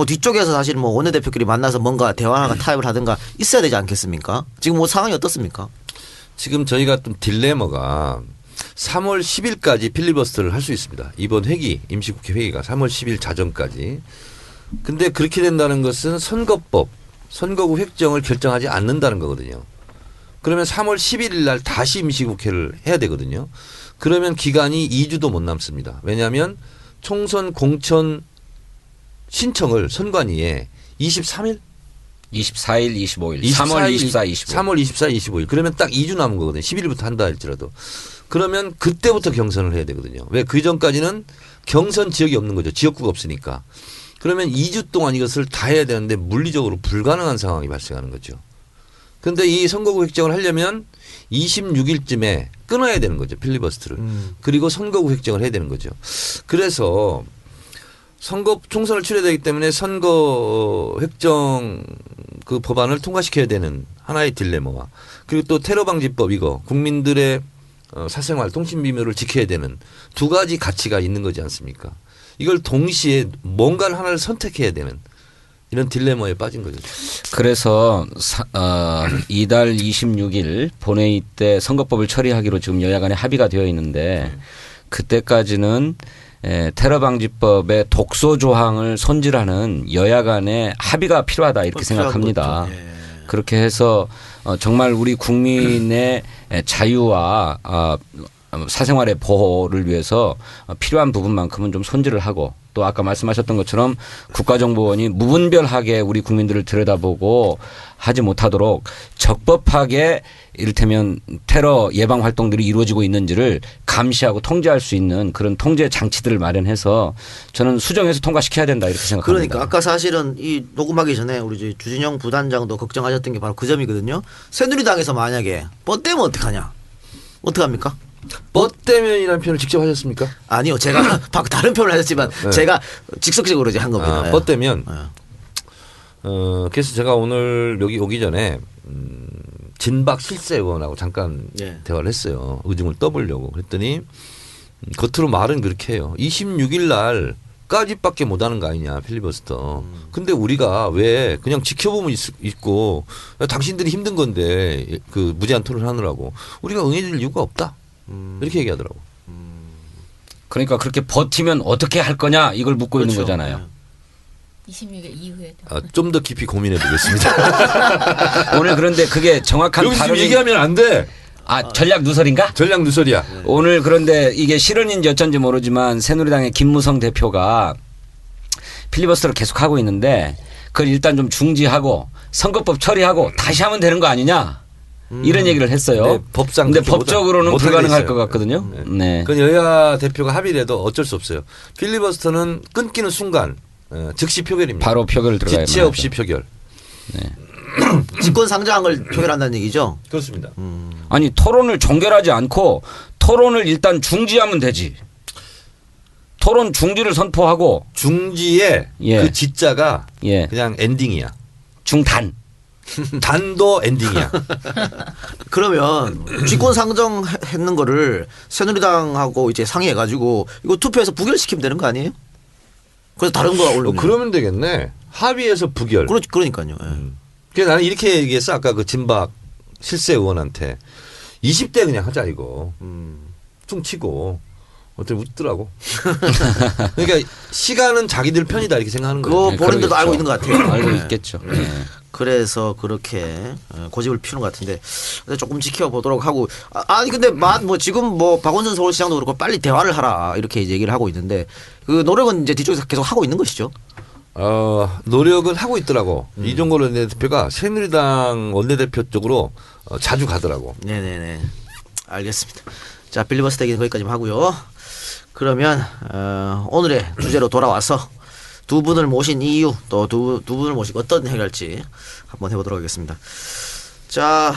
뒤쪽에서 사실 원내대표끼리 만나서 뭔가 대화나 타협을 하든가 있어야 되지 않겠습니까? 지금 상황이 어떻습니까? 지금 저희가 좀 딜레마가 3월 10일까지 필리버스터를 할 수 있습니다. 이번 회기 임시국회 회기가 3월 10일 자정까지. 근데 그렇게 된다는 것은 선거법, 선거구 획정을 결정하지 않는다는 거거든요. 그러면 3월 11일 날 다시 임시국회를 해야 되거든요. 그러면 기간이 2주도 못 남습니다. 왜냐하면 총선 공천 신청을 선관위에 23일? 24일, 25일. 3월 24, 25일. 3월 24, 25일. 그러면 딱 2주 남은 거거든요. 11일부터 한다 할지라도. 그러면 그때부터 경선을 해야 되거든요. 왜? 그 전까지는 경선 지역이 없는 거죠. 지역구가 없으니까. 그러면 2주 동안 이것을 다 해야 되는데 물리적으로 불가능한 상황이 발생하는 거죠. 그런데 이 선거구 획정을 하려면 26일쯤에 끊어야 되는 거죠. 필리버스터를. 그리고 선거구 획정을 해야 되는 거죠. 그래서 선거 총선을 치러야 되기 때문에 선거 획정 그 법안을 통과시켜야 되는 하나의 딜레마와 그리고 또 테러 방지법 이거 국민들의 사생활 통신 비밀을 지켜야 되는 두 가지 가치가 있는 거지 않습니까? 이걸 동시에 뭔가 하나를 선택해야 되는 이런 딜레마에 빠진 거죠. 그래서 이달 26일 본회의 때 선거법을 처리하기로 지금 여야 간에 합의가 되어 있는데 그때까지는 테러 방지법의 독소 조항을 손질하는 여야 간의 합의가 필요하다 이렇게 생각합니다. 그렇게 해서 정말 우리 국민의 자유와 사생활의 보호를 위해서 필요한 부분만큼은 좀 손질을 하고 또 아까 말씀하셨던 것처럼 국가정보원이 무분별하게 우리 국민들을 들여다보고 하지 못하도록 적법하게 이를테면 테러 예방 활동들이 이루어지고 있는지를 감시하고 통제할 수 있는 그런 통제 장치들을 마련해서 저는 수정해서 통과시켜야 된다 이렇게 생각합니다. 그러니까 아까 사실은 이 녹음하기 전에 우리 주진영 부단장도 걱정하셨던 게 바로 그 점이거든요. 새누리당에서 만약에 뻗대면 어떡하냐? 어떡합니까? 뻗대면이라는 표현을 직접 하셨습니까? 아니요. 제가 다른 표현을 하셨지만 제가 직접적으로 이제 한 겁니다. 뻗대면. 그래서 제가 오늘 여기 오기 전에 진박 실세 의원하고 잠깐 예. 대화를 했어요. 의중을 떠보려고. 그랬더니 겉으로 말은 그렇게 해요. 26일 날까지밖에 못 하는 거 아니냐 필리버스터. 근데 우리가 왜 그냥 지켜보면 있고 당신들이 힘든 건데 그 무제한 토론하느라고 우리가 응해줄 이유가 없다. 이렇게 얘기하더라고. 그러니까 그렇게 버티면 어떻게 할 거냐 이걸 묻고 있는 그렇죠. 거잖아요. 26일 이후에도. 좀 더 깊이 고민해 보겠습니다. 오늘 그런데 그게 정확한 여기서 지금 발언이 얘기하면 안 돼. 전략 누설인가? 전략 누설이야. 오늘 그런데 이게 실언인지 어쩐지 모르지만 새누리당의 김무성 대표가 필리버스터를 계속하고 있는데 그걸 일단 좀 중지하고 선거법 처리하고 다시 하면 되는 거 아니냐 이런 얘기를 했어요. 네, 법상 근데 그렇게 법적으로는 못하게 불가능할 돼 것 있어요. 같거든요. 네. 네. 그건 여야 대표가 합의를 해도 어쩔 수 없어요. 필리버스터는 끊기는 순간 즉시 표결입니다. 바로 표결을 들어가야 지체 없이 표결. 직권 상정한 걸 표결한다는 얘기죠. 그렇습니다. 아니 토론을 종결하지 않고 토론을 일단 중지하면 되지. 토론 중지를 선포하고 중지에 예. 그 지자가 예. 그냥 엔딩이야. 중단. 단도 엔딩이야. 그러면 직권 상정했는 거를 새누리당하고 이제 상의해가지고 이거 투표해서 부결시키면 되는 거 아니에요? 그래서 다른 거 올리면. 그러면 되겠네. 합의해서 부결. 그러니까요. 예. 그래서 나는 이렇게 얘기했어. 아까 그 진박 실세 의원한테 20대 그냥 하자 이거. 퉁 치고. 어떻게 웃더라고. 그러니까 시간은 자기들 편이다 이렇게 생각하는 그거 거예요. 네, 본인들도 그러겠죠. 알고 있는 것 같아요. 알고 예. 있겠죠. 네. 그래서 그렇게 고집을 피우는 것 같은데 조금 지켜보도록 하고 아니 근데 뭐 지금 뭐 박원순 서울시장도 그렇고 빨리 대화를 하라 이렇게 이제 얘기를 하고 있는데 그 노력은 이제 뒤쪽에서 계속 하고 있는 것이죠. 노력은 하고 있더라고. 이종걸 원내대표가 새누리당 원내대표 쪽으로 자주 가더라고. 네네네. 알겠습니다. 자 필리버스터 얘기는 거기까지만 하고요. 그러면 오늘의 주제로 돌아와서 두 분을 모신 이유 또 두 분을 모시고 어떤 해결할지 한번 해보도록 하겠습니다. 자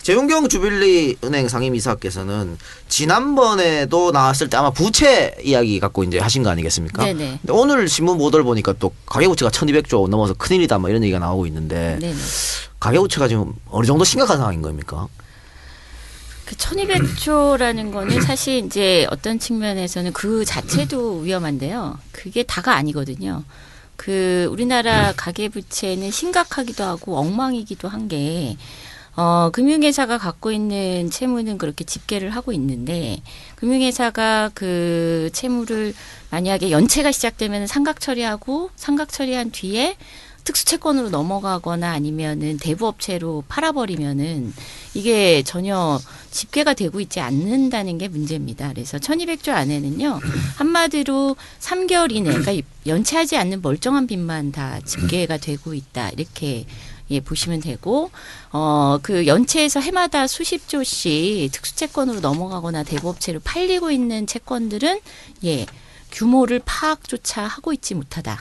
재윤경 주빌리은행 상임이사께서는 지난번에도 나왔을 때 아마 부채 이야기 갖고 이제 하신 거 아니겠습니까? 네네. 근데 오늘 신문 보도를 보니까 또 가계부채가 1,200조 넘어서 큰일이다 뭐 이런 얘기가 나오고 있는데 네네. 가계부채가 지금 어느 정도 심각한 상황인 겁니까? 그 1200조라는 거는 사실 이제 어떤 측면에서는 그 자체도 위험한데요. 그게 다가 아니거든요. 그 우리나라 가계부채는 심각하기도 하고 엉망이기도 한 게 금융회사가 갖고 있는 채무는 그렇게 집계를 하고 있는데 금융회사가 그 채무를 만약에 연체가 시작되면 상각 처리하고 상각 처리한 뒤에 특수채권으로 넘어가거나 아니면은 대부업체로 팔아버리면은 이게 전혀 집계가 되고 있지 않는다는 게 문제입니다. 그래서 1200조 안에는요, 한마디로 3개월 이내, 그러니까 연체하지 않는 멀쩡한 빚만 다 집계가 되고 있다. 이렇게 보시면 되고, 그 연체에서 해마다 수십 조씩 특수채권으로 넘어가거나 대부업체로 팔리고 있는 채권들은 규모를 파악조차 하고 있지 못하다.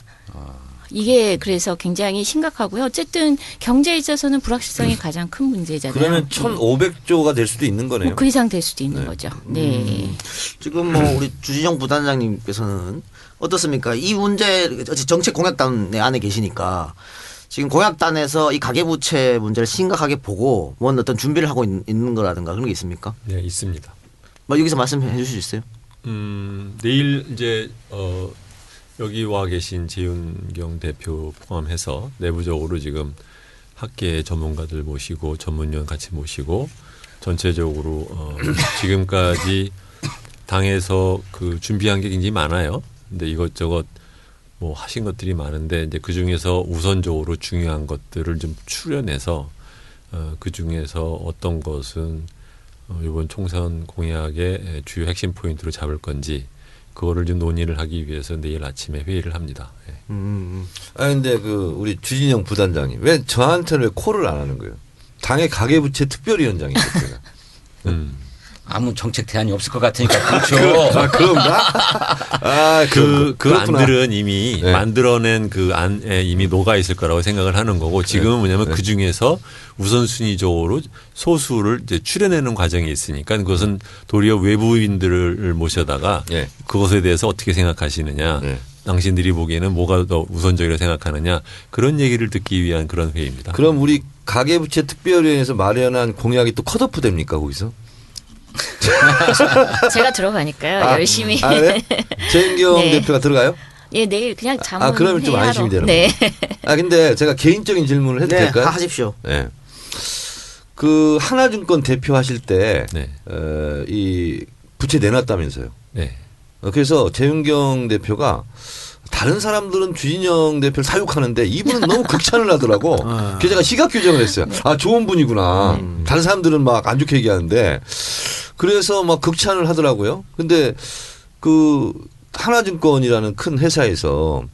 이게 그래서 굉장히 심각하고요. 어쨌든 경제에 있어서는 불확실성이 가장 큰 문제잖아요. 그러면 1,500조가 될 수도 있는 거네요. 그 이상 될 수도 있는 거죠. 네. 지금 뭐 우리 주진영 부단장님께서는 어떻습니까? 이 문제 정책 공약단 안에 계시니까 지금 공약단에서 이 가계부채 문제를 심각하게 보고 뭔 어떤 준비를 하고 있는 거라든가 그런 게 있습니까? 네, 있습니다. 뭐 여기서 말씀해 주실 수 있어요? 내일 이제 여기 와 계신 재윤경 대표 포함해서 내부적으로 지금 학계 전문가들 모시고 전문위원 같이 모시고 전체적으로 지금까지 당에서 그 준비한 게 굉장히 많아요. 근데 이것저것 뭐 하신 것들이 많은데 이제 그 중에서 우선적으로 중요한 것들을 좀 추려내서 그 중에서 어떤 것은 이번 총선 공약의 주요 핵심 포인트로 잡을 건지 그거를 좀 논의를 하기 위해서 내일 아침에 회의를 합니다. 근데 그 우리 주진영 부단장님 왜 저한테는 왜 콜을 안 하는 거예요? 당의 가계부채 특별위원장이에요. 아무 정책 대안이 없을 것 같으니까 그렇죠. 그런가? 그 그렇구나. 안들은 이미 네. 만들어낸 그 안에 이미 녹아 있을 거라고 생각을 하는 거고 지금은 뭐냐면 그 중에서 우선순위적으로 소수를 이제 추려내는 과정이 있으니까 그것은 도리어 외부인들을 모셔다가 네. 그것에 대해서 어떻게 생각하시느냐. 네. 당신들이 보기에는 뭐가 더 우선적이라고 생각하느냐 그런 얘기를 듣기 위한 그런 회의입니다. 그럼 우리 가계부채 특별위원회에서 마련한 공약이 또 컷오프 됩니까 거기서? 제가 들어가니까요. 열심히. 네? 최은경 네. 대표가 들어가요? 예, 내일 그냥 자문. 그러면 좀 안심이 되는 네. 근데 제가 개인적인 질문을 해도 네, 될까요? 하십시오. 네. 그 하나증권 대표하실 때 네. 이 부채 내놨다면서요. 네. 그래서 재윤경 대표가 다른 사람들은 주진영 대표를 사육하는데 이분은 너무 극찬을 하더라고. 그래서 제가 시각 규정을 했어요. 아 좋은 분이구나. 다른 사람들은 막 안 좋게 얘기하는데 그래서 막 극찬을 하더라고요. 근데 그 하나증권이라는 큰 회사에서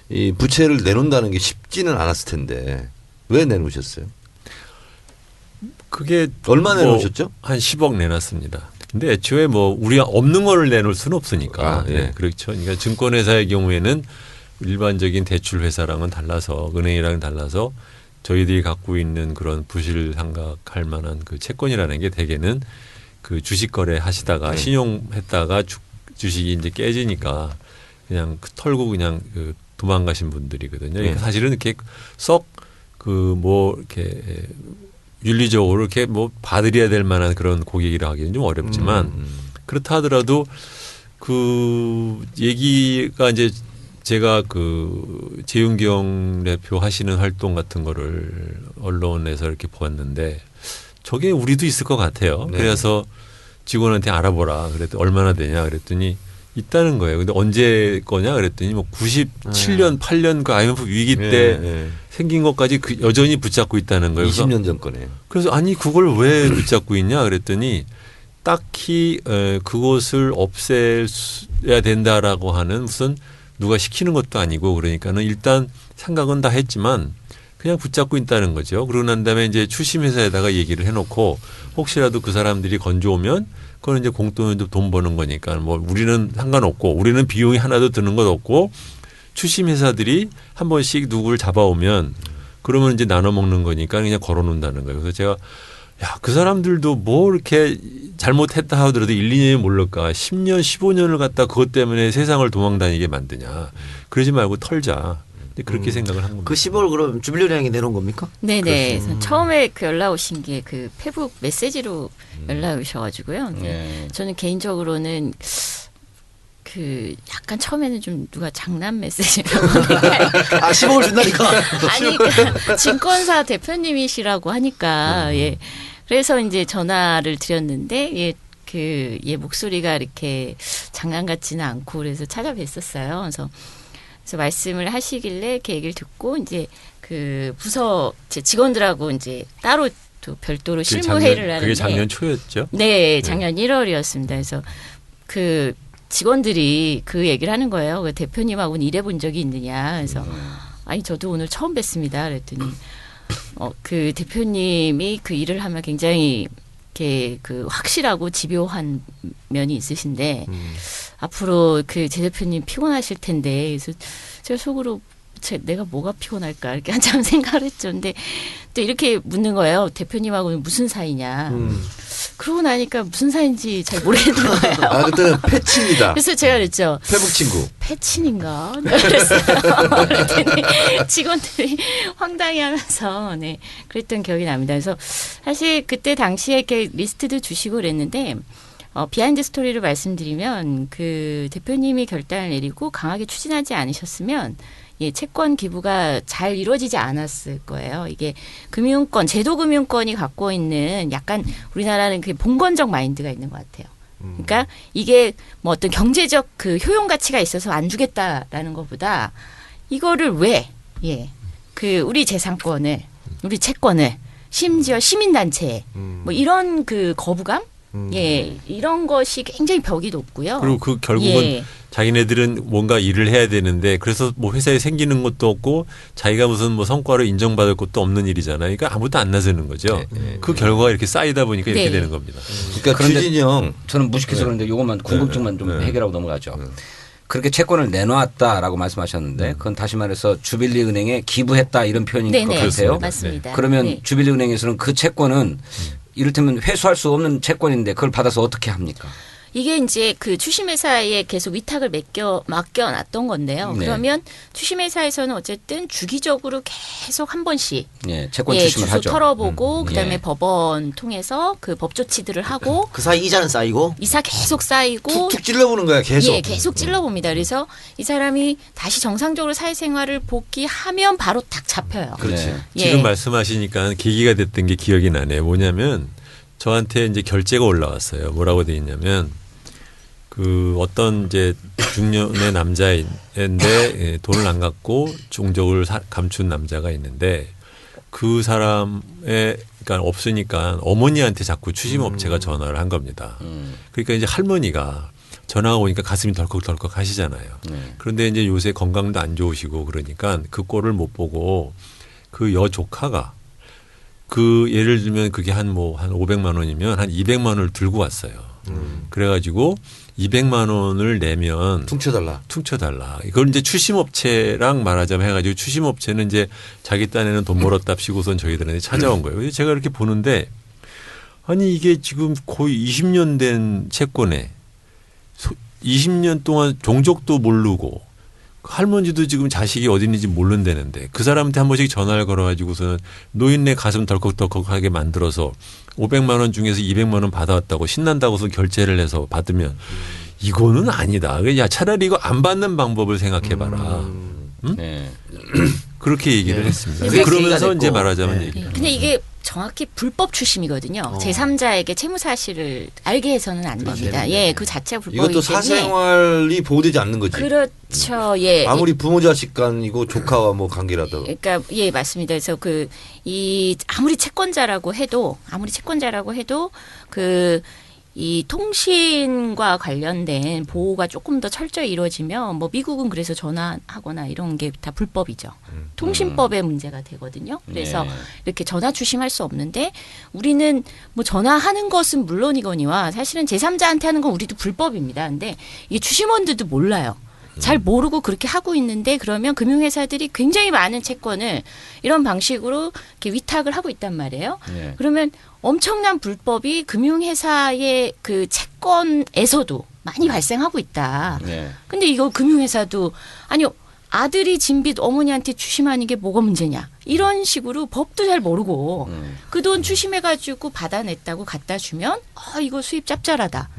이 부채를 내놓는다는 게 쉽지는 않았을 텐데 왜 내놓으셨어요? 그게 얼마 내놓으셨죠? 한 10억 내놨습니다. 근데 애초에 뭐 우리가 없는 거를 내놓을 수는 없으니까. 예. 네, 그렇죠. 그러니까 증권회사의 경우에는 일반적인 대출 회사랑은 달라서 은행이랑은 달라서 저희들이 갖고 있는 그런 부실 상각할 만한 그 채권이라는 게 대개는 그 주식 거래 하시다가 신용했다가 주식이 이제 깨지니까 그냥 털고 그냥 그 도망가신 분들이거든요. 그러니까 사실은 이렇게 썩 그 뭐 이렇게 윤리적으로 이렇게 뭐 봐드려야 될 만한 그런 고객이라 하기는 좀 어렵지만 그렇다 하더라도 그 얘기가 이제 제가 그 재윤경 대표 하시는 활동 같은 거를 언론에서 이렇게 보았는데 저게 우리도 있을 것 같아요. 네. 그래서 직원한테 알아보라. 그랬더니 얼마나 되냐 그랬더니 있다는 거예요. 근데 언제 거냐 그랬더니 뭐 97년 8년 그 IMF 위기 때 생긴 것까지 여전히 붙잡고 있다는 거예요. 20년 전 거네요. 그래서 아니 그걸 왜 붙잡고 있냐 그랬더니 딱히 그것을 없애야 된다라고 하는 무슨 누가 시키는 것도 아니고 그러니까는 일단 생각은 다 했지만 그냥 붙잡고 있다는 거죠. 그러고 난 다음에 이제 추심 회사에다가 얘기를 해놓고 혹시라도 그 사람들이 건져오면 그건 이제 공돈으로 돈 버는 거니까 뭐 우리는 상관없고 우리는 비용이 하나도 드는 것 없고 추심 회사들이 한 번씩 누구를 잡아오면 그러면 이제 나눠 먹는 거니까 그냥 걸어놓는다는 거예요. 그래서 제가 야, 그 사람들도 뭐 이렇게 잘못했다 하더라도 1, 2년이 모를까 10년, 15년을 갖다 그것 때문에 세상을 도망다니게 만드냐. 그러지 말고 털자. 그렇게 생각을 한 겁니다. 그 10월 그럼 주빌리은행이 내놓은 겁니까? 네네. 그래서 처음에 그 연락 오신 게 그 페북 메시지로 연락 오셔가지고요. 저는 개인적으로는 그 약간 처음에는 좀 누가 장난 메시지라고 하니까 10억을 준다니까. 아니 그러니까 증권사 대표님이시라고 하니까 예. 그래서 이제 전화를 드렸는데 예, 목소리가 이렇게 장난 같지는 않고 그래서 찾아뵀었어요. 그래서 말씀을 하시길래 이렇게 얘기를 듣고 이제 그 부서 제 직원들하고 이제 따로 또 별도로 실무 회의를 하는데 그게 작년 초였죠? 네, 작년 1월이었습니다. 그래서 그 직원들이 그 얘기를 하는 거예요. 그 대표님하고는 일해본 적이 있느냐. 그래서 아니 저도 오늘 처음 뵀습니다. 그랬더니 그 대표님이 그 일을 하면 굉장히 이렇게 그 확실하고 집요한 면이 있으신데 앞으로 그 제 대표님 피곤하실 텐데 그래서 제가 속으로 내가 뭐가 피곤할까 이렇게 한참 생각을 했죠. 근데 또 이렇게 묻는 거예요. 대표님하고는 무슨 사이냐. 그러고 나니까 무슨 사이인지 잘 모르겠는 거예요. 아 그때는 패친이다. 그래서 제가 그랬죠. 페북 친구. 패친인가? 그랬어요. 그랬더니 직원들이 황당해하면서 네 그랬던 기억이 납니다. 그래서 사실 그때 당시에 이렇게 리스트도 주시고 그랬는데 비하인드 스토리를 말씀드리면 그 대표님이 결단을 내리고 강하게 추진하지 않으셨으면 예, 채권 기부가 잘 이루어지지 않았을 거예요. 이게 금융권, 제도금융권이 갖고 있는 약간 우리나라는 그 봉건적 마인드가 있는 것 같아요. 그러니까 이게 뭐 어떤 경제적 그 효용 가치가 있어서 안 주겠다라는 것보다 이거를 왜, 예, 그 우리 재산권을, 우리 채권을 심지어 시민단체에 뭐 이런 그 거부감? 예, 이런 것이 굉장히 벽이 높고요. 그리고 그 결국은 자기네들은 뭔가 일을 해야 되는데 그래서 뭐 회사에 생기는 것도 없고 자기가 무슨 뭐 성과를 인정받을 것도 없는 일이잖아요. 그러니까 아무것도 안 나서는 거죠. 그 결과가 이렇게 쌓이다 보니까 이렇게 되는 겁니다. 그러니까 그런데 주진영 저는 무식해서 그런데 이것만 궁금증만 좀 해결하고 넘어가죠. 그렇게 채권을 내놓았다라고 말씀하셨는데 그건 다시 말해서 주빌리 은행에 기부했다 이런 표현인 것 같아요. 맞습니다. 그러면 네. 주빌리 은행에서는 그 채권은 이를테면 회수할 수 없는 채권인데 그걸 받아서 어떻게 합니까? 이게 이제 그 추심회사에 계속 위탁을 맡겨놨던 건데요. 네. 그러면 추심회사에서는 어쨌든 주기적으로 계속 한 번씩 예, 채권 추심을 주소 하죠. 털어보고 그다음에 예. 법원 통해서 그 법 조치들을 하고 그 사이 이자는 쌓이고 이사 계속 쌓이고 툭툭 찔러보는 거야 계속. 예, 계속 찔러봅니다. 그래서 이 사람이 다시 정상적으로 사회생활을 복귀하면 바로 딱 잡혀요. 그렇지. 네. 예. 지금 말씀하시니까 계기가 됐던 게 기억이 나네요. 뭐냐면 저한테 이제 결제가 올라왔어요. 뭐라고 돼 있냐면 그 어떤 이제 중년의 남자인데 돈을 안 갖고 종족을 감춘 남자가 있는데 그 사람의 그러니까 없으니까 어머니한테 자꾸 추심업체가 전화를 한 겁니다. 그러니까 이제 할머니가 전화가 오니까 가슴이 덜컥덜컥 하시잖아요. 그런데 이제 요새 건강도 안 좋으시고 그러니까 그 꼴을 못 보고 그 여조카가 그 예를 들면 그게 한 500만 원이면 한 200만 원을 들고 왔어요. 그래가지고 200만 원을 내면 퉁쳐달라. 이걸 이제 추심업체랑 말하자면 해가지고 추심업체는 이제 자기 딴에는 돈 벌었답시고선 저희들한테 찾아온 거예요. 그래서 제가 이렇게 보는데 아니 이게 지금 거의 20년 된 채권에 20년 동안 종족도 모르고 할머니도 지금 자식이 어디 있는지 모른다는데 그 사람한테 한 번씩 전화를 걸어가지고서는 노인네 가슴 덜컥덜컥하게 만들어서 500만 원 중에서 200만 원 받아왔다고 신난다고서 결제를 해서 받으면 이거는 아니다. 야 차라리 이거 안 받는 방법을 생각해봐라. 응? 네. 그렇게 얘기를 했습니다. 그게 그러면서 계기가 이제 됐고. 말하자면 네. 얘기. 근데 이게 정확히 불법 추심이거든요. 제3자에게 채무 사실을 알게 해서는 안 됩니다. 예, 그 자체가 불법이기 이것도 때문에. 사생활이 보호되지 않는 거지. 그렇죠. 예. 아무리 부모 자식 간이고 조카와 뭐 관계라도. 그러니까 예 맞습니다. 그래서 그 이 아무리 채권자라고 해도 그 이 통신과 관련된 보호가 조금 더 철저히 이루어지면 뭐 미국은 그래서 전화하거나 이런 게 다 불법이죠. 통신법의 문제가 되거든요. 그래서 네. 이렇게 전화 추심할 수 없는데 우리는 뭐 전화하는 것은 물론이거니와 사실은 제3자한테 하는 건 우리도 불법입니다. 근데 이게 추심원들도 몰라요. 잘 모르고 그렇게 하고 있는데 그러면 금융회사들이 굉장히 많은 채권을 이런 방식으로 이렇게 위탁을 하고 있단 말이에요. 네. 그러면 엄청난 불법이 금융회사의 그 채권에서도 많이 발생하고 있다. 네. 근데 이거 금융회사도 아니요. 아들이 진빚 어머니한테 추심하는 게 뭐가 문제냐. 이런 식으로 법도 잘 모르고 그 돈 추심해가지고 받아냈다고 갖다 주면 이거 수입 짭짤하다.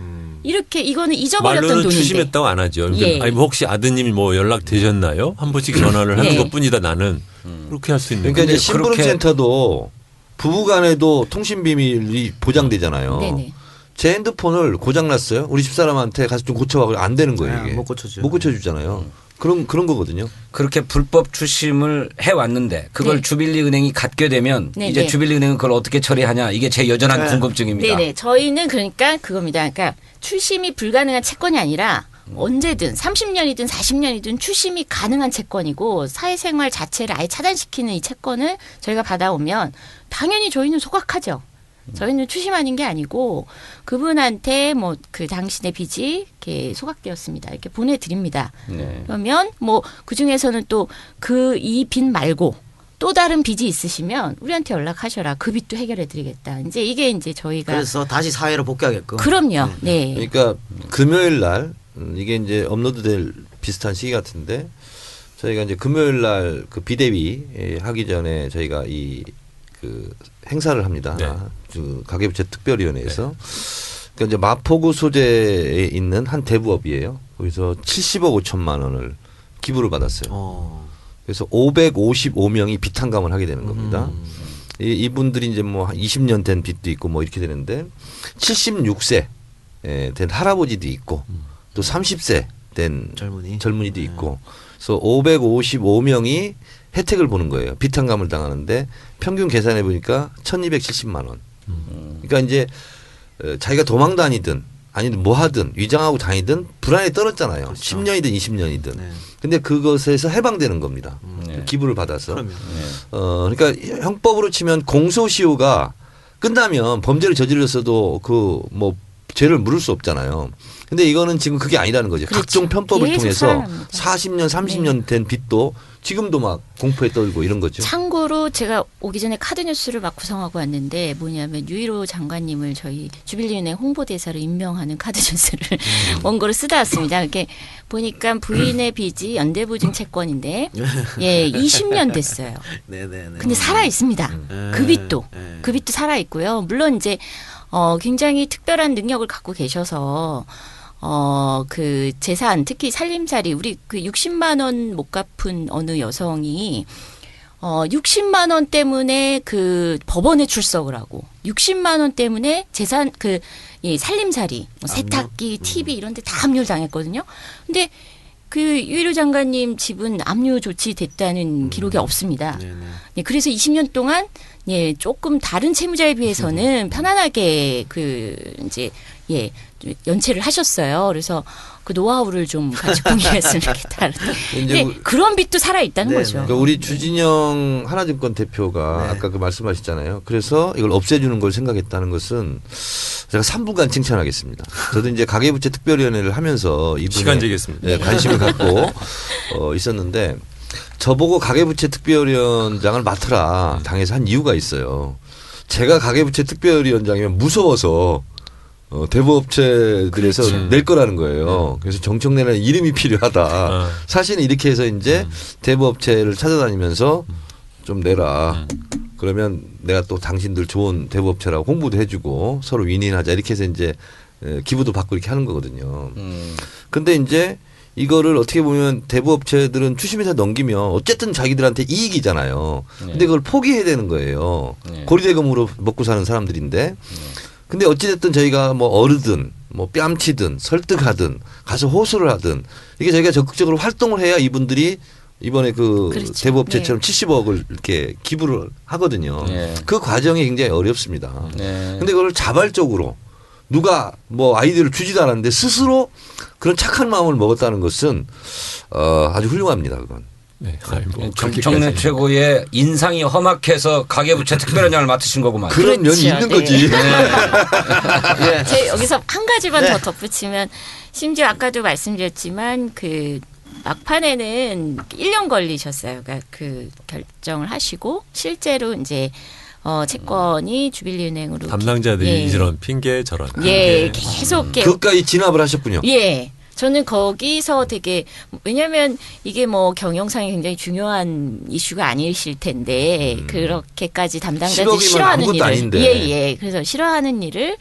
이렇게 이거는 잊어버렸던 말로는 돈인데. 추심했다고 안 하죠. 예. 아니 뭐 혹시 아드님이 뭐 연락 되셨나요? 한 번씩 전화를 하는 네. 것뿐이다 나는 그렇게 할 수 있는 그러니까 거죠. 이제 심부름센터도 부부간에도 통신 비밀이 보장되잖아요. 네네. 제 핸드폰을 고장났어요. 우리 집사람한테 가서 좀 고쳐봐. 안 되는 거예요. 이게. 못 고쳐줘요. 못 고쳐주잖아요. 그런 거거든요. 그렇게 불법 추심을 해왔는데 그걸 네. 주빌리 은행이 갖게 되면 네, 이제 네. 주빌리 은행은 그걸 어떻게 처리하냐 이게 제 여전한 네. 궁금증입니다. 네네. 저희는 그러니까 그겁니다. 그러니까 추심이 불가능한 채권이 아니라 언제든 30년이든 40년이든 추심이 가능한 채권이고 사회생활 자체를 아예 차단시키는 이 채권을 저희가 받아오면 당연히 저희는 소각하죠. 저희는 추심하는 게 아니고 그분한테 뭐 그 당신의 빚이 이렇게 소각되었습니다. 이렇게 보내드립니다. 네. 그러면 뭐 그 중에서는 또 그 이 빚 말고 또 다른 빚이 있으시면 우리한테 연락하셔라. 그 빚도 해결해드리겠다. 이제 이게 이제 저희가 그래서 다시 사회로 복귀하게끔. 그럼요. 네. 그러니까 금요일 날 이게 이제 업로드될 비슷한 시기 같은데 저희가 이제 금요일 날 그 비대위 하기 전에 저희가 이 그 행사를 합니다. 네. 그 가계부채 특별위원회에서 그러니까 이제 마포구 소재에 있는 한 대부업이에요. 거기서 70억 5천만 원을 기부를 받았어요. 그래서 555명이 비탕감을 하게 되는 겁니다. 이분들이 이제 뭐 한 20년 된 빚도 있고 뭐 이렇게 되는데 76세 된 할아버지도 있고 또 30세 된 젊은이도 있고 그래서 555명이 혜택을 보는 거예요. 비탕감을 당하는데 평균 계산해 보니까 1,270만 원. 그러니까 이제 자기가 도망 다니든 아니든 뭐 하든 위장하고 다니든 불안에 떨었잖아요. 그렇죠. 10년이든 20년이든. 네. 근데 그것에서 해방되는 겁니다. 네. 기부를 받아서. 그럼요. 그러니까 형법으로 치면 공소시효가 끝나면 범죄를 저질렀어도 그 뭐 죄를 물을 수 없잖아요. 근데 이거는 지금 그게 아니라는 거죠. 그렇죠. 각종 편법을 계속 통해서 살아납니다. 40년, 30년 된 빚도 지금도 막 공포에 떨고 이런 거죠. 참고로 제가 오기 전에 카드 뉴스를 막 구성하고 왔는데 뭐냐면 유일호 장관님을 저희 주빌리은행 홍보대사로 임명하는 카드 뉴스를 원고를 쓰다 왔습니다. 이렇게 보니까 부인의 빚이 연대보증 채권인데 예 20년 됐어요. 네네네. 근데 살아 있습니다. 그 빚도 살아 있고요. 물론 이제 굉장히 특별한 능력을 갖고 계셔서 그 재산 특히 살림살이 우리 그 60만 원 못 갚은 어느 여성이 60만 원 때문에 그 법원에 출석을 하고 60만 원 때문에 재산 그 이 살림살이 뭐 세탁기, TV 이런 데 다 압류를 당했거든요. 근데 그 유일호 장관님 집은 압류 조치됐다는 기록이 없습니다. 네, 그래서 20년 동안 예, 조금 다른 채무자에 비해서는 편안하게 그 이제 예, 연체를 하셨어요. 그래서 그 노하우를 좀 같이 공유했으면 좋겠다. 근데 그런 빚도 살아 있다는 거죠. 그러니까 우리 주진영 하나증권 대표가 아까 그 말씀하셨잖아요. 그래서 이걸 없애주는 걸 생각했다는 것은 제가 3분간 칭찬하겠습니다. 저도 이제 가계부채 특별위원회를 하면서 이분의 시간 제겠습니다. 예, 관심을 갖고 있었는데 저보고 가계부채 특별위원장을 맡으라 당에서 한 이유가 있어요. 제가 가계부채 특별위원장이면 무서워서 대부업체들에서 낼 거라는 거예요. 그래서 정청래라는 이름이 필요하다. 사실은 이렇게 해서 이제 대부업체를 찾아다니면서 좀 내라. 그러면 내가 또 당신들 좋은 대부업체라고 홍보도 해주고 서로 윈윈하자 이렇게 해서 이제 기부도 받고 이렇게 하는 거거든요. 근데 이제 이거를 어떻게 보면 대부업체들은 추심해서 넘기면 어쨌든 자기들한테 이익이잖아요. 근데 그걸 포기해야 되는 거예요. 고리대금으로 먹고 사는 사람들인데. 근데 어찌됐든 저희가 뭐 어르든 뭐 뺨치든 설득하든 가서 호소를 하든 이게 저희가 적극적으로 활동을 해야 이분들이 이번에 그 그렇죠. 대부업체처럼 70억을 이렇게 기부를 하거든요. 그 과정이 굉장히 어렵습니다. 근데 그걸 자발적으로 누가 뭐 아이디어를 주지도 않았는데 스스로 그런 착한 마음을 먹었다는 것은 아주 훌륭합니다. 그건. 네, 아니 뭐 정청래 최고의 인상이 험악해서 가계부채 특별위원장을 맡으신 거구만. 그런 면이 그렇죠. 있는 네. 거지. 예. 제 여기서 한 가지만 더 덧붙이면 심지어 아까도 말씀드렸지만 그 막판에는 1년 걸리셨어요. 그러니까 그 결정을 하시고 실제로 이제 채권이 주빌리은행으로 담당자들이 예. 이런 핑계 저런 예, 핑계. 계속 그것까지 진압을 하셨군요. 예. 저는 거기서 되게 왜냐하면 이게 뭐 경영상에 굉장히 중요한 이슈가 아니실 텐데 그렇게까지 담당자들이 10억이면 싫어하는 아무것도 일을 아닌데. 예예 그래서 싫어하는 일을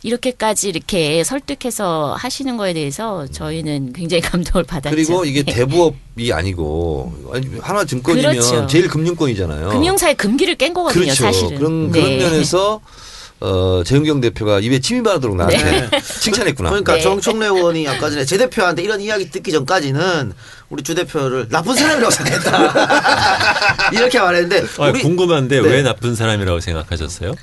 이렇게까지 이렇게 설득해서 하시는 거에 대해서 저희는 굉장히 감동을 받았죠. 그리고 이게 예. 대부업이 아니고 하나증권이면 그렇죠. 제일 금융권이잖아요. 금융사의 금기를 깬 거거든요, 그렇죠. 사실은. 그런 네. 면에서 재은경 대표가 입에 침이 바르도록 나한테 칭찬했구나. 그러니까 네. 정청래 의원이 아까 전에 제 대표한테 이런 이야기 듣기 전까지는 우리 주 대표를 나쁜 사람이라고 생각했다. 이렇게 말했는데 우리 궁금한데 네. 왜 나쁜 사람이라고 생각하셨어요?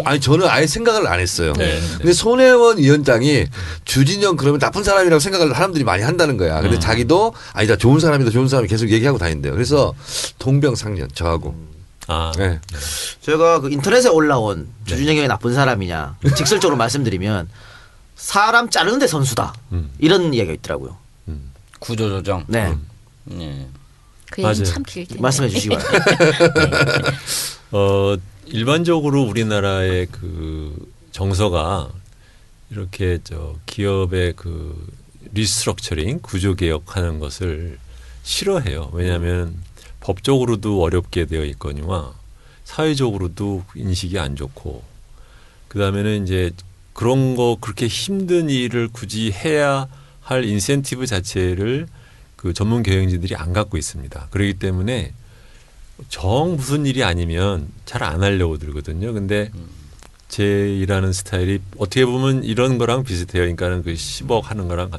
아니 저는 아예 생각을 안 했어요. 네. 근데 손혜원 위원장이 주진영 그러면 나쁜 사람이라고 생각을 사람들이 많이 한다는 거야. 근데 자기도 아니다 좋은 사람이다 좋은 사람이 계속 얘기하고 다닌대요. 그래서 동병상련 저하고. 아, 네. 제가 그 인터넷에 올라온 주진영이 왜 나쁜 사람이냐 직설적으로 말씀드리면 사람 자르는데 선수다 이런 이야기가 있더라고요. 구조조정. 네. 예. 그 맞아요. 얘기는 참 길던데. 말씀해 주시기 바랍니다. 일반적으로 우리나라의 그 정서가 이렇게 기업의 그 리스트럭처링 구조 개혁하는 것을 싫어해요. 왜냐하면 법적으로도 어렵게 되어 있거니와 사회적으로도 인식이 안 좋고 그다음에는 이제 그런 거 그렇게 힘든 일을 굳이 해야 할 인센티브 자체를 그 전문 경영진들이 안 갖고 있습니다. 그렇기 때문에 정 무슨 일이 아니면 잘 안 하려고 들거든요. 근데 제 일하는 스타일이 어떻게 보면 이런 거랑 비슷해요. 그러니까는 그 10억 하는 거랑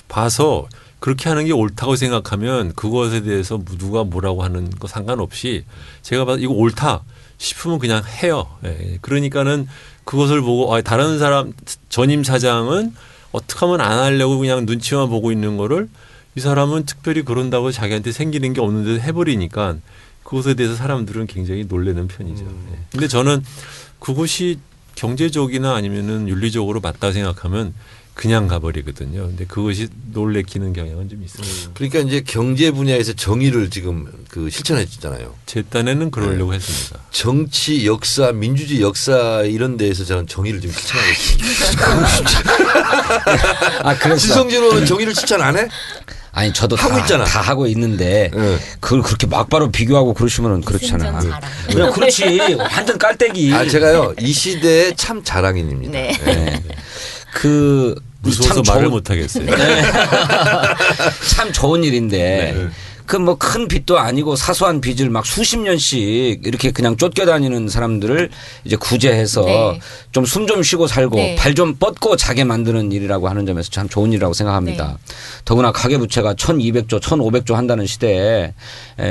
봐서 그렇게 하는 게 옳다고 생각하면 그것에 대해서 누가 뭐라고 하는 거 상관없이 제가 봐도 이거 옳다 싶으면 그냥 해요. 예. 그러니까는 그것을 보고 다른 사람 전임 사장은 어떻게 하면 안 하려고 그냥 눈치만 보고 있는 거를 이 사람은 특별히 그런다고 자기한테 생기는 게 없는데 해버리니까 그것에 대해서 사람들은 굉장히 놀라는 편이죠. 예. 근데 저는 그것이 경제적이나 아니면은 윤리적으로 맞다 생각하면 그냥 가버리거든요. 근데 그것이 놀래키는 경향은 좀 있습니다. 그러니까 이제 경제 분야에서 정의를 지금 그 실천해 주잖아요. 제 딴에는 그러려고 했습니다. 정치, 역사, 민주주의 역사 이런 데에서 저는 정의를 좀 실천하고 있습니다. 아, 그래서 지성진은 정의를 실천 안 해? 아니 저도 하고 다, 있잖아. 다 하고 있는데 응. 그걸 그렇게 막바로 비교하고 그러시면은 그렇잖아. 생전 자랑. 그냥 그렇지. 완전 깔때기. 아 제가요 이 시대의 참 자랑인입니다. 네. 네. 그 무서워서 참 말을 좋은- 못 하겠어요. 참 좋은 일인데 그 뭐 큰 빚도 아니고 사소한 빚을 막 수십 년씩 이렇게 그냥 쫓겨다니는 사람들을 이제 구제해서 네. 좀 숨 좀 쉬고 살고 네. 발 좀 뻗고 자게 만드는 일이라고 하는 점에서 참 좋은 일이라고 생각합니다. 더구나 가계부채가 1,200조, 1,500조 한다는 시대에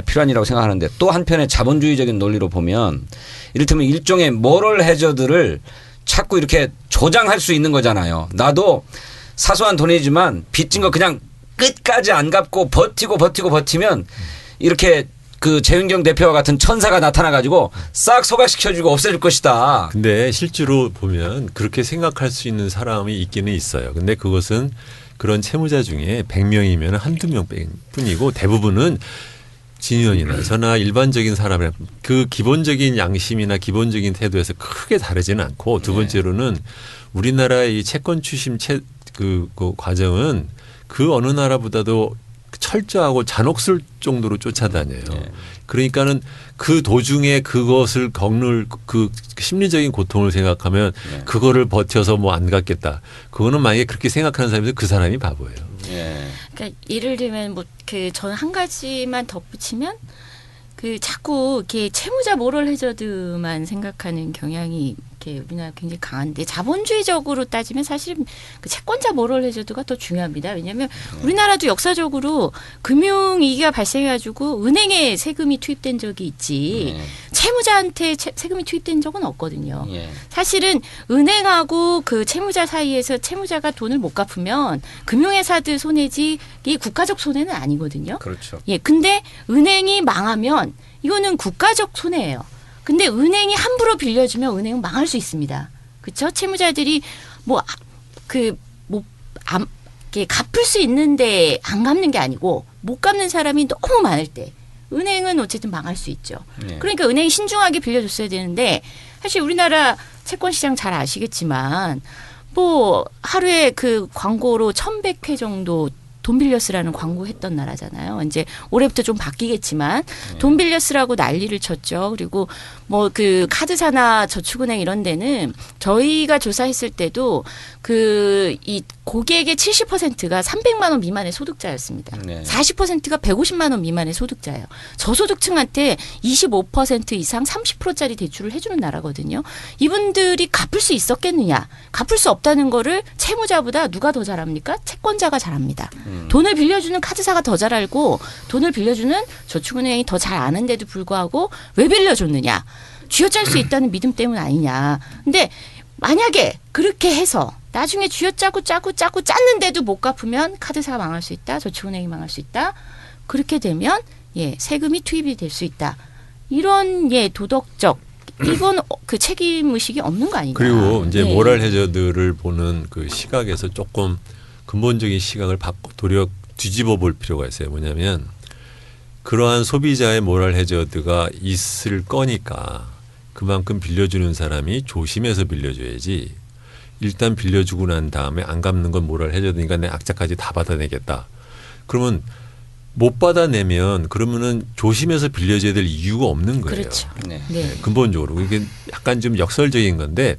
필요한 일이라고 생각하는데 또 한편에 자본주의적인 논리로 보면 이를테면 일종의 모럴 해저드를 자꾸 이렇게 조장할 수 있는 거잖아요. 나도 사소한 돈이지만 빚진 거 그냥 끝까지 안 갚고 버티면 이렇게 그 재윤경 대표와 같은 천사가 나타나가지고 싹 소각시켜주고 없애줄 것이다. 근데 실제로 보면 그렇게 생각할 수 있는 사람이 있기는 있어요. 근데 그것은 그런 채무자 중에 100명이면 한두 명 뿐이고 대부분은 진의원이나 저나 일반적인 사람의 그 기본적인 양심이나 기본적인 태도에서 크게 다르지는 않고 두 번째로는 우리나라의 이 채권 추심 그 과정은 그 어느 나라보다도 철저하고 잔혹스러울 정도로 쫓아다녀요. 그러니까는 그 도중에 그것을 겪는 그 심리적인 고통을 생각하면 그거를 버텨서 뭐 안 갖겠다. 그거는 만약에 그렇게 생각하는 사람이면 그 사람이 바보예요. 그러니까 예를 들면 뭐 그 저는 한 가지만 덧붙이면 그 자꾸 이렇게 채무자 모럴 해저드만 생각하는 경향이 이렇게 우리나라 굉장히 강한데 자본주의적으로 따지면 사실 그 채권자 모럴 해저드가 더 중요합니다. 왜냐하면 우리나라도 역사적으로 금융위기가 발생해가지고 은행에 세금이 투입된 적이 있지 채무자한테 세금이 투입된 적은 없거든요. 사실은 은행하고 그 채무자 사이에서 채무자가 돈을 못 갚으면 금융회사들 손해지 이 국가적 손해는 아니거든요. 그렇죠. 예, 근데 은행이 망하면 이거는 국가적 손해예요. 근데 은행이 함부로 빌려주면 은행은 망할 수 있습니다. 그렇죠? 채무자들이 이렇게 갚을 수 있는데 안 갚는 게 아니고 못 갚는 사람이 너무 많을 때 은행은 어쨌든 망할 수 있죠. 그러니까 은행이 신중하게 빌려줬어야 되는데 사실 우리나라 채권 시장 잘 아시겠지만 뭐 하루에 그 광고로 1,100회 정도 돈 빌려 쓰라는 광고 했던 나라잖아요. 이제 올해부터 좀 바뀌겠지만 돈 빌려 쓰라고 난리를 쳤죠. 그리고 뭐 그 카드사나 저축은행 이런 데는 저희가 조사했을 때도 그 이 고객의 70%가 300만 원 미만의 소득자였습니다. 40%가 150만 원 미만의 소득자예요. 저소득층한테 25% 이상 30%짜리 대출을 해주는 나라거든요. 이분들이 갚을 수 있었겠느냐? 갚을 수 없다는 거를 채무자보다 누가 더 잘합니까? 채권자가 잘합니다. 돈을 빌려주는 카드사가 더 잘 알고 돈을 빌려주는 저축은행이 더 잘 아는데도 불구하고 왜 빌려줬느냐? 쥐어짤 수 있다는 믿음 때문 아니냐. 근데 만약에 그렇게 해서 나중에 쥐어짜고 짜고 짰는데도 못 갚으면 카드사가 망할 수 있다. 저축은행이 망할 수 있다. 그렇게 되면 세금이 투입이 될 수 있다. 이런 도덕적 이건 그 책임 의식이 없는 거 아니냐. 그리고 이제 모럴 해저드를 보는 그 시각에서 조금 근본적인 시각을 도려 뒤집어 볼 필요가 있어요. 뭐냐면 그러한 소비자의 모럴 해저드가 있을 거니까 그만큼 빌려주는 사람이 조심해서 빌려줘야지. 일단 빌려주고 난 다음에 안 갚는 건 모럴 해저드니까 내 악자까지 다 받아내겠다. 그러면 못 받아내면 그러면은 조심해서 빌려줘야 될 이유가 없는 거예요. 그렇죠. 네. 근본적으로 이게 약간 좀 역설적인 건데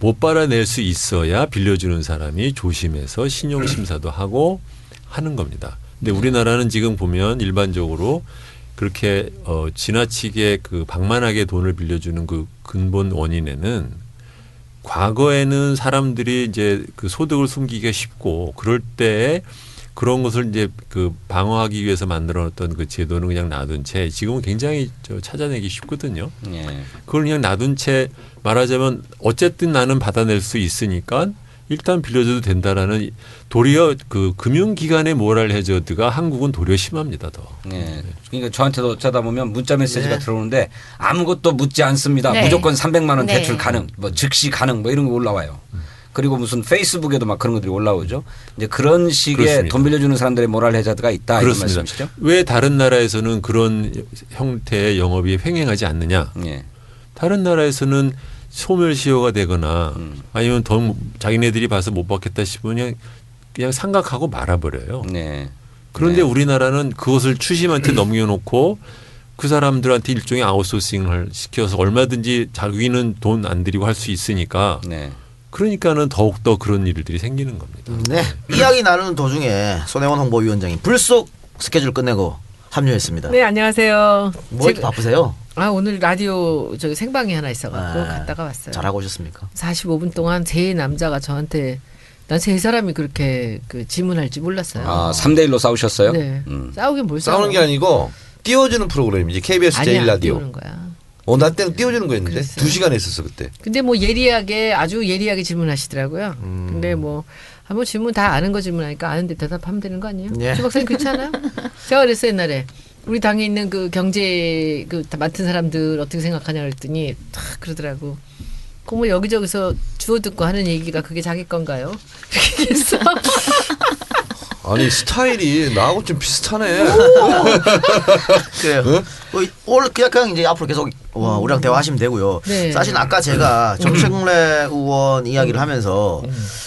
못 받아낼 수 있어야 빌려주는 사람이 조심해서 신용 심사도 하고 하는 겁니다. 근데 우리나라는 지금 보면 일반적으로 그렇게 지나치게 그 방만하게 돈을 빌려주는 그 근본 원인에는 과거에는 사람들이 이제 그 소득을 숨기기가 쉽고 그럴 때 그런 것을 이제 그 방어하기 위해서 만들어놨던 그 제도는 그냥 놔둔 채 지금은 굉장히 찾아내기 쉽거든요. 그걸 그냥 놔둔 채 말하자면 어쨌든 나는 받아낼 수 있으니까 일단 빌려줘도 된다라는 도리어 그 금융기관의 모랄 해저드가 한국은 도리어 심합니다 더. 네. 그러니까 저한테도 어쩌다 보면 문자 메시지가 네. 들어오는데 아무것도 묻지 않습니다. 네. 무조건 300만 원 네. 대출 가능, 뭐 즉시 가능, 뭐 이런 거 올라와요. 그리고 무슨 페이스북에도 막 그런 것들이 올라오죠. 이제 그런 식의 그렇습니다. 돈 빌려주는 사람들의 모랄 해저드가 있다 이런 그렇습니다. 말씀이시죠? 왜 다른 나라에서는 그런 형태의 영업이 횡행하지 않느냐? 네. 다른 나라에서는 소멸시효가 되거나 아니면 더 자기네들이 봐서 못 받겠다 싶으면 그냥 상각하고 말아버려요. 네. 그런데 네. 우리나라는 그것을 추심한테 넘겨놓고 그 사람들한테 일종의 아웃소싱을 시켜서 얼마든지 자기는 돈 안 들이고 할 수 있으니까 네. 그러니까는 더욱더 그런 일들이 생기는 겁니다. 네. 이야기 나누는 도중에 손혜원 홍보위원장이 불쑥 스케줄 끝내고 합류했습니다. 네, 안녕하세요. 뭐 이렇게 바쁘세요? 오늘 라디오 저기 생방이 하나 있어갖고 네. 갔다가 왔어요. 잘하고 오셨습니까? 45분 동안 세 남자가 저한테 난 세 사람이 그렇게 그 질문할지 몰랐어요. 아, 3대 1로 싸우셨어요? 네. 싸우긴 뭘 싸워. 싸우는 게 아니고 띄워주는 프로그램이지. KBS 아니야, 제1라디오. 띄우는 거야. 나 때는 띄워주는 거였는데 그랬어요. 2시간 했었어 그때. 근데 뭐 예리하게 아주 예리하게 질문하시더라고요. 근데 뭐 한번 질문 다 아는 거 질문하니까 아는데 대답하면 되는 거 아니에요? 예. 주 박사님 그렇지 않아요? 제가 그랬어요 옛날에 우리 당에 있는 그 경제 그 맡은 사람들 어떻게 생각하냐 그랬더니 다 그러더라고. 그 뭐 여기저기서 주워 듣고 하는 얘기가 그게 자기 건가요? 이렇게 얘기했어. 아니 스타일이 나하고 좀 비슷하네. 그래요. 오늘 그냥 이제 앞으로 계속 우리랑 대화하시면 되고요. 네. 사실 아까 제가 정책래 의원 이야기를 하면서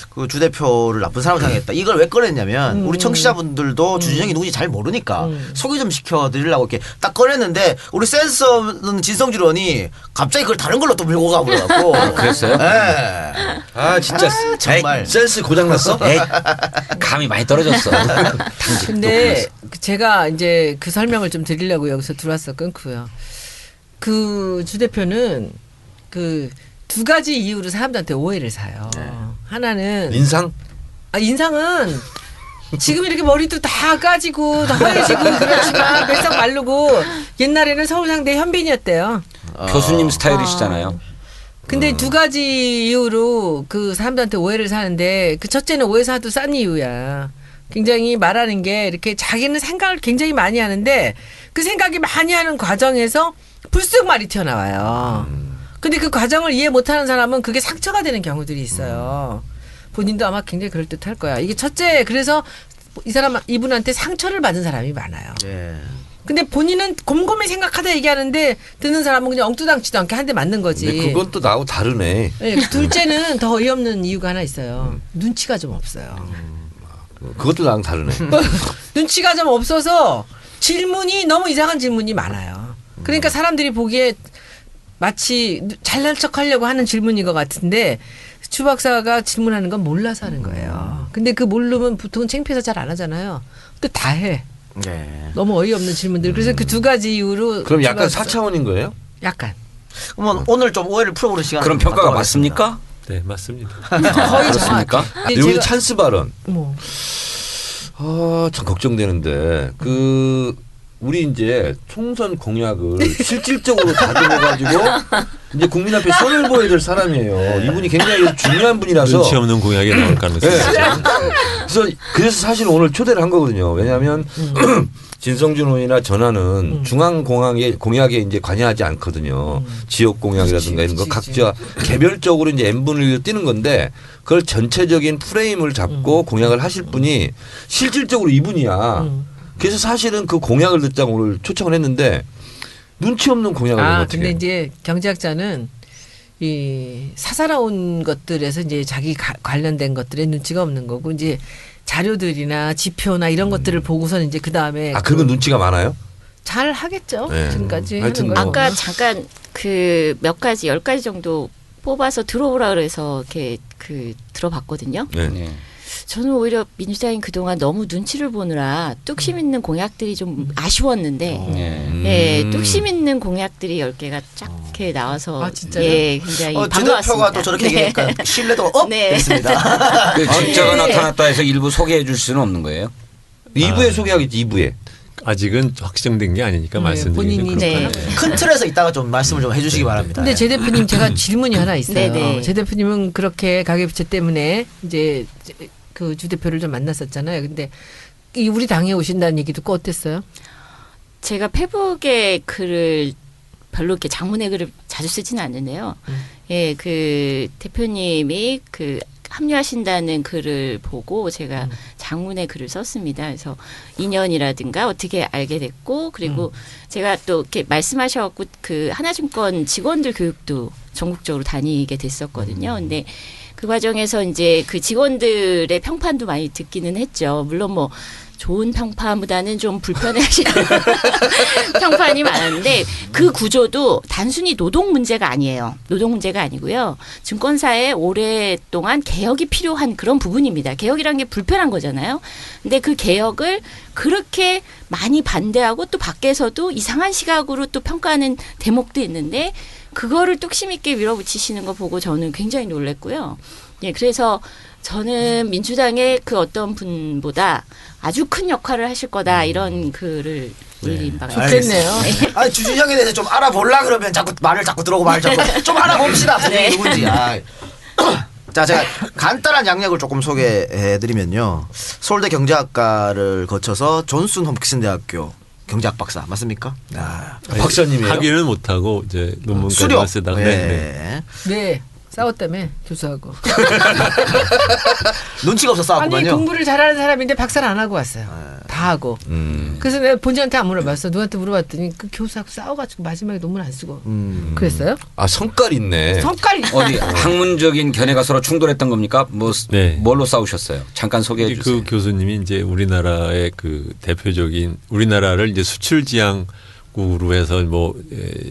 그 주 대표를 나쁜 사람을 향했다. 이걸 왜 꺼냈냐면 우리 청취자분들도 주진영이 누군지 잘 모르니까 소개 좀 시켜드리려고 이렇게 딱 꺼냈는데 우리 센스 없는 진성준 의원이 갑자기 그걸 다른 걸로 또 밀고 가버려갖고. 그랬어요? 네. 아 진짜 정말. 에이, 센스 고장 났어? 에이, 감이 많이 떨어졌어. 근데 제가 이제 그 설명을 좀 드리려고 여기서 들어왔어 끊고요. 그 주 대표는 그 두 가지 이유로 사람들한테 오해를 사요. 하나는 인상은 지금 이렇게 머리도 다 까지고 다 허해지고 그렇지만 뱃살 마르고 옛날에는 서울상대 현빈이었대요. 교수님 스타일이시잖아요. 근데 두 가지 이유로 그 사람들한테 오해를 사는데 그 첫째는 오해 사도 싼 이유야. 굉장히 말하는 게 이렇게 자기는 생각을 굉장히 많이 하는데 그 생각이 많이 하는 과정에서 불쑥 말이 튀어나와요. 근데 그 과정을 이해 못하는 사람은 그게 상처가 되는 경우들이 있어요. 본인도 아마 굉장히 그럴듯할 거야. 이게 첫째 그래서 이분한테 상처를 받은 사람이 많아요. 네. 근데 본인은 곰곰이 생각하다 얘기하는데 듣는 사람은 그냥 엉뚱당치도 않게 한 대 맞는 거지. 근데 그건 또 나하고 다르네. 네, 둘째는 더 어이없는 이유가 하나 있어요. 눈치가 좀 없어요. 그것도 나랑 다르네. 눈치가 좀 없어서 질문이 너무 이상한 질문이 많아요. 그러니까 사람들이 보기에 마치 잘난 척하려고 하는 질문인 것 같은데 추 박사가 질문하는 건 몰라서 하는 거예요. 근데 그 모르면 보통은 창피해서 잘 안 하잖아요. 또 다 해. 네. 너무 어이없는 질문들. 그래서 그 두 가지 이유로 그럼 약간 추 박사- 4차원인 거예요? 약간. 그러면 오늘 좀 오해를 풀어보는 시간. 그럼 평가가 맞습니까? 네 맞습니다. 거의 그렇습니까? 정확히. 여기 찬스 발언. 뭐 참 걱정되는데 우리 이제 총선 공약을 실질적으로 다듬어가지고 이제 국민 앞에 손을 보여야 될 사람이에요. 이분이 굉장히 중요한 분이라서. 눈치 없는 공약이 나올 가능성이 있죠. 그래서 사실 오늘 초대를 한 거거든요. 왜냐하면 진성준 의원이나 전화는 중앙 공약에 이제 관여하지 않거든요. 지역 공약이라든가 이런 거 각자 개별적으로 이제 N분을 1로 뛰는 건데 그걸 전체적인 프레임을 잡고 공약을 하실 분이 실질적으로 이분이야. 그래서 사실은 그 공약을 듣자고 오늘 초청을 했는데 눈치 없는 공약을 하면 어떻게 근데 해요? 이제 경제학자는 이 사사로운 것들에서 이제 자기 관련된 것들에 눈치가 없는 거고 이제 자료들이나 지표나 이런 것들을 보고서는 이제 그 다음에 그건 눈치가 많아요? 잘 하겠죠. 네. 지금까지 하여튼 하는 거. 아까 잠깐 그 몇 가지 10가지 정도 뽑아서 들어오라 그래서 이렇게 그 들어봤거든요. 네. 네. 저는 오히려 민주당이 그동안 너무 눈치를 보느라 뚝심 있는 공약들이 좀 아쉬웠는데 네. 뚝심 있는 공약들이 10개가 쫙 이렇게 나와서 진짜요? 예, 굉장히 주 반가웠습니다. 대표가 또 저렇게 네. 얘기하니까 신뢰도가 업 네. 됐습니다. 그 진짜가 나타났다 해서 일부 소개해 줄 수는 없는 거예요? 2부에 소개하겠지 2부에. 아직은 확정된 게 아니니까 네, 말씀드리긴 본인이 그렇고요. 네. 큰 틀에서 이따가 좀 말씀을 좀 해주시기 바랍니다. 근데 제 대표님 제가 질문이 하나 있어요. 네네. 제 대표님은 그렇게 가계부채 때문에 이제 그 주 대표를 좀 만났었잖아요. 근데 이 우리 당에 오신다는 얘기 듣고 어땠어요? 제가 페북에 글을 별로 이렇게 장문의 글을 자주 쓰지는 않는데요. 예, 그 대표님이 그 합류하신다는 글을 보고 제가 장문의 글을 썼습니다. 그래서 인연이라든가 어떻게 알게 됐고 그리고 제가 또 이렇게 말씀하셔갖고 그 하나증권 직원들 교육도 전국적으로 다니게 됐었거든요. 근데 그 과정에서 이제 그 직원들의 평판도 많이 듣기는 했죠. 물론 뭐 좋은 평판보다는 좀 불편해하시는 평판이 많았는데 그 구조도 단순히 노동 문제가 아니에요. 노동 문제가 아니고요. 증권사에 오랫동안 개혁이 필요한 그런 부분입니다. 개혁이란 게 불편한 거잖아요. 근데 그 개혁을 그렇게 많이 반대하고 또 밖에서도 이상한 시각으로 또 평가하는 대목도 있는데 그거를 뚝심 있게 밀어붙이시는 거 보고 저는 굉장히 놀랐고요. 예, 그래서 저는 민주당의 그 어떤 분보다 아주 큰 역할을 하실 거다 이런 글을 올린 바가 좋겠네요. 아 주진영에 대해서 좀 알아볼라 그러면 자꾸 말을 자꾸 들어오고 말을 자꾸 좀 알아봅시다. 분이 누군지. 자, 제가 간단한 양력을 조금 소개해드리면요. 서울대 경제학과를 거쳐서 존슨 홈킨슨 대학교 경제학 박사 맞습니까? 박사님이에요? 학위는 못하고 이제 논문까지만 쓰다가 네. 네. 싸웠다며 교수하고. 눈치가 없어 아니 싸웠구만요. 공부를 잘하는 사람인데 박사를 안 하고 왔어요. 다 하고. 그래서 내가 본지한테 안 물어봤어. 누구한테 물어봤더니 그 교수하고 싸워가지고 마지막에 논문 안 쓰고. 그랬어요? 아 성깔 있네. 성깔 어디 학문적인 견해가 서로 충돌했던 겁니까? 뭐 네. 뭘로 싸우셨어요? 잠깐 소개해 주세요. 그 교수님이 이제 우리나라의 그 대표적인 우리나라를 이제 수출 지향국으로 해서 뭐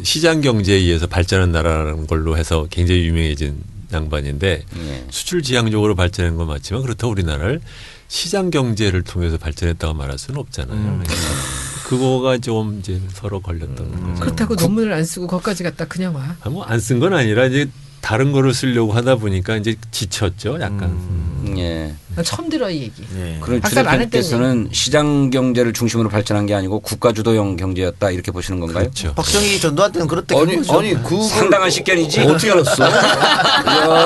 시장 경제에 의해서 발전한 나라라는 걸로 해서 굉장히 유명해진 양반인데 수출 지향적으로 발전한 건 맞지만 그렇다고 우리나라를 시장 경제를 통해서 발전했다고 말할 수는 없잖아요. 그거가 좀 이제 서로 걸렸던 거죠. 그렇다고 논문을 안 쓰고 거기까지 갔다 그냥 와. 뭐 안 쓴 건 아니라 이제 다른 거를 쓰려고 하다 보니까 이제 지쳤죠, 약간. 예. 나 처음 들어 이 얘기. 그럼 박사를 안 주대표님께서는 시장 경제를 중심으로 발전한 게 아니고 국가 주도형 경제였다 이렇게 보시는 건가요? 그렇죠. 박정희 전두환 때는 그렇대. 아니 그 상당한 식견이지. 어떻게 알았어?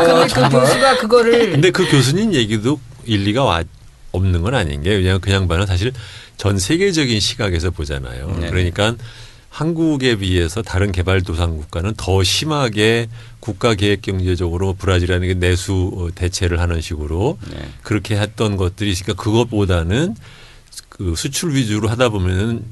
근데 그 교수가 그거를 근데 그 교수님 얘기도 일리가 없는 건 아닌 게 왜냐하면 그 양반은 사실 전 세계적인 시각에서 보잖아요. 네. 그러니까 한국에 비해서 다른 개발도상 국가는 더 심하게 국가 계획 경제적으로 브라질이라는 게 내수 대체를 하는 식으로 그렇게 했던 것들이 있으니까 그것보다는 그 수출 위주로 하다 보면은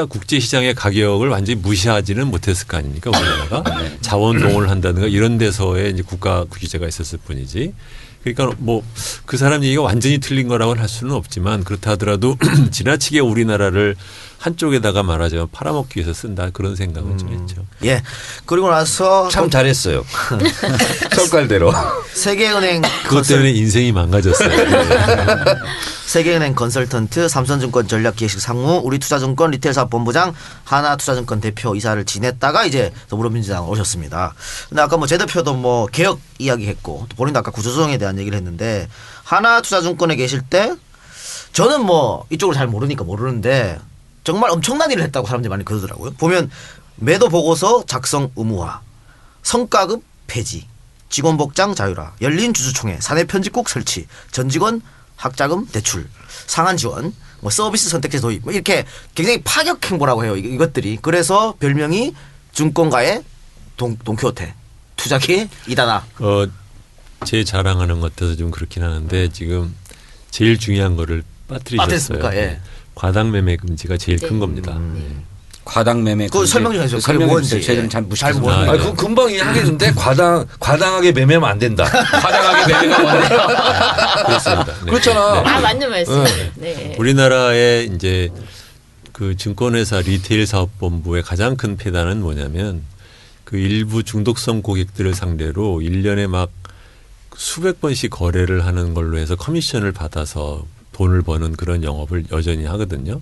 국제 시장의 가격을 완전히 무시하지는 못했을 거 아닙니까 우리나라가 자원 동원을 한다든가 이런 데서의 이제 국가 규제가 있었을 뿐이지. 그러니까 뭐 그 사람 얘기가 완전히 틀린 거라고는 할 수는 없지만 그렇다 하더라도 지나치게 우리나라를 한쪽에다가 말하자면 팔아먹기 위해서 쓴다 그런 생각은 좀 했죠. 예. 그리고 나서 참 잘했어요. 성깔대로. 세계은행 그것 때문에 인생이 망가졌어요. 세계은행 컨설턴트, 삼성증권 전략기획실 상무, 우리투자증권 리테일사업본부장, 하나투자증권 대표이사를 지냈다가 이제 더불어민주당 오셨습니다. 근데 아까 뭐 제 대표도 뭐 개혁 이야기했고 또 본인도 아까 구조조정에 대한 얘기를 했는데 하나투자증권에 계실 때 저는 뭐 이쪽을 잘 모르니까 모르는데 정말 엄청난 일을 했다고 사람들이 많이 그러더라고요. 보면 매도 보고서 작성 의무화, 성과급 폐지, 직원 복장 자율화, 열린 주주총회, 사내 편집국 설치, 전 직원 학자금 대출, 상한 지원, 뭐 서비스 선택제 도입, 뭐 이렇게 굉장히 파격 행보라고 해요. 이것들이. 그래서 별명이 증권가의 돈키호테, 투자계의 이다나. 제 자랑하는 것 같아서 좀 그렇긴 하는데 지금 제일 중요한 거를 빠뜨리셨어요. 빠뜨렸습니까? 예. 과당 매매 금지가 제일 큰 겁니다. 과당 매매. 그거 설명 좀 해주세요. 설명해 그게 주세요. 뭔지. 저희들은 잘 무식해서. 모르는 아니, 그 금방 이야기했는데 과당하게 매매하면 안 된다. 과당하게 매매가 뭔데요? 그렇습니다. 네. 그렇잖아. 아 맞는 말씀. 네. 우리나라의 이제 그 증권회사 리테일 사업본부의 가장 큰 폐단은 뭐냐면 그 일부 중독성 고객들을 상대로 1년에 막 수백 번씩 거래를 하는 걸로 해서 커미션을 받아서 돈을 버는 그런 영업을 여전히 하거든요.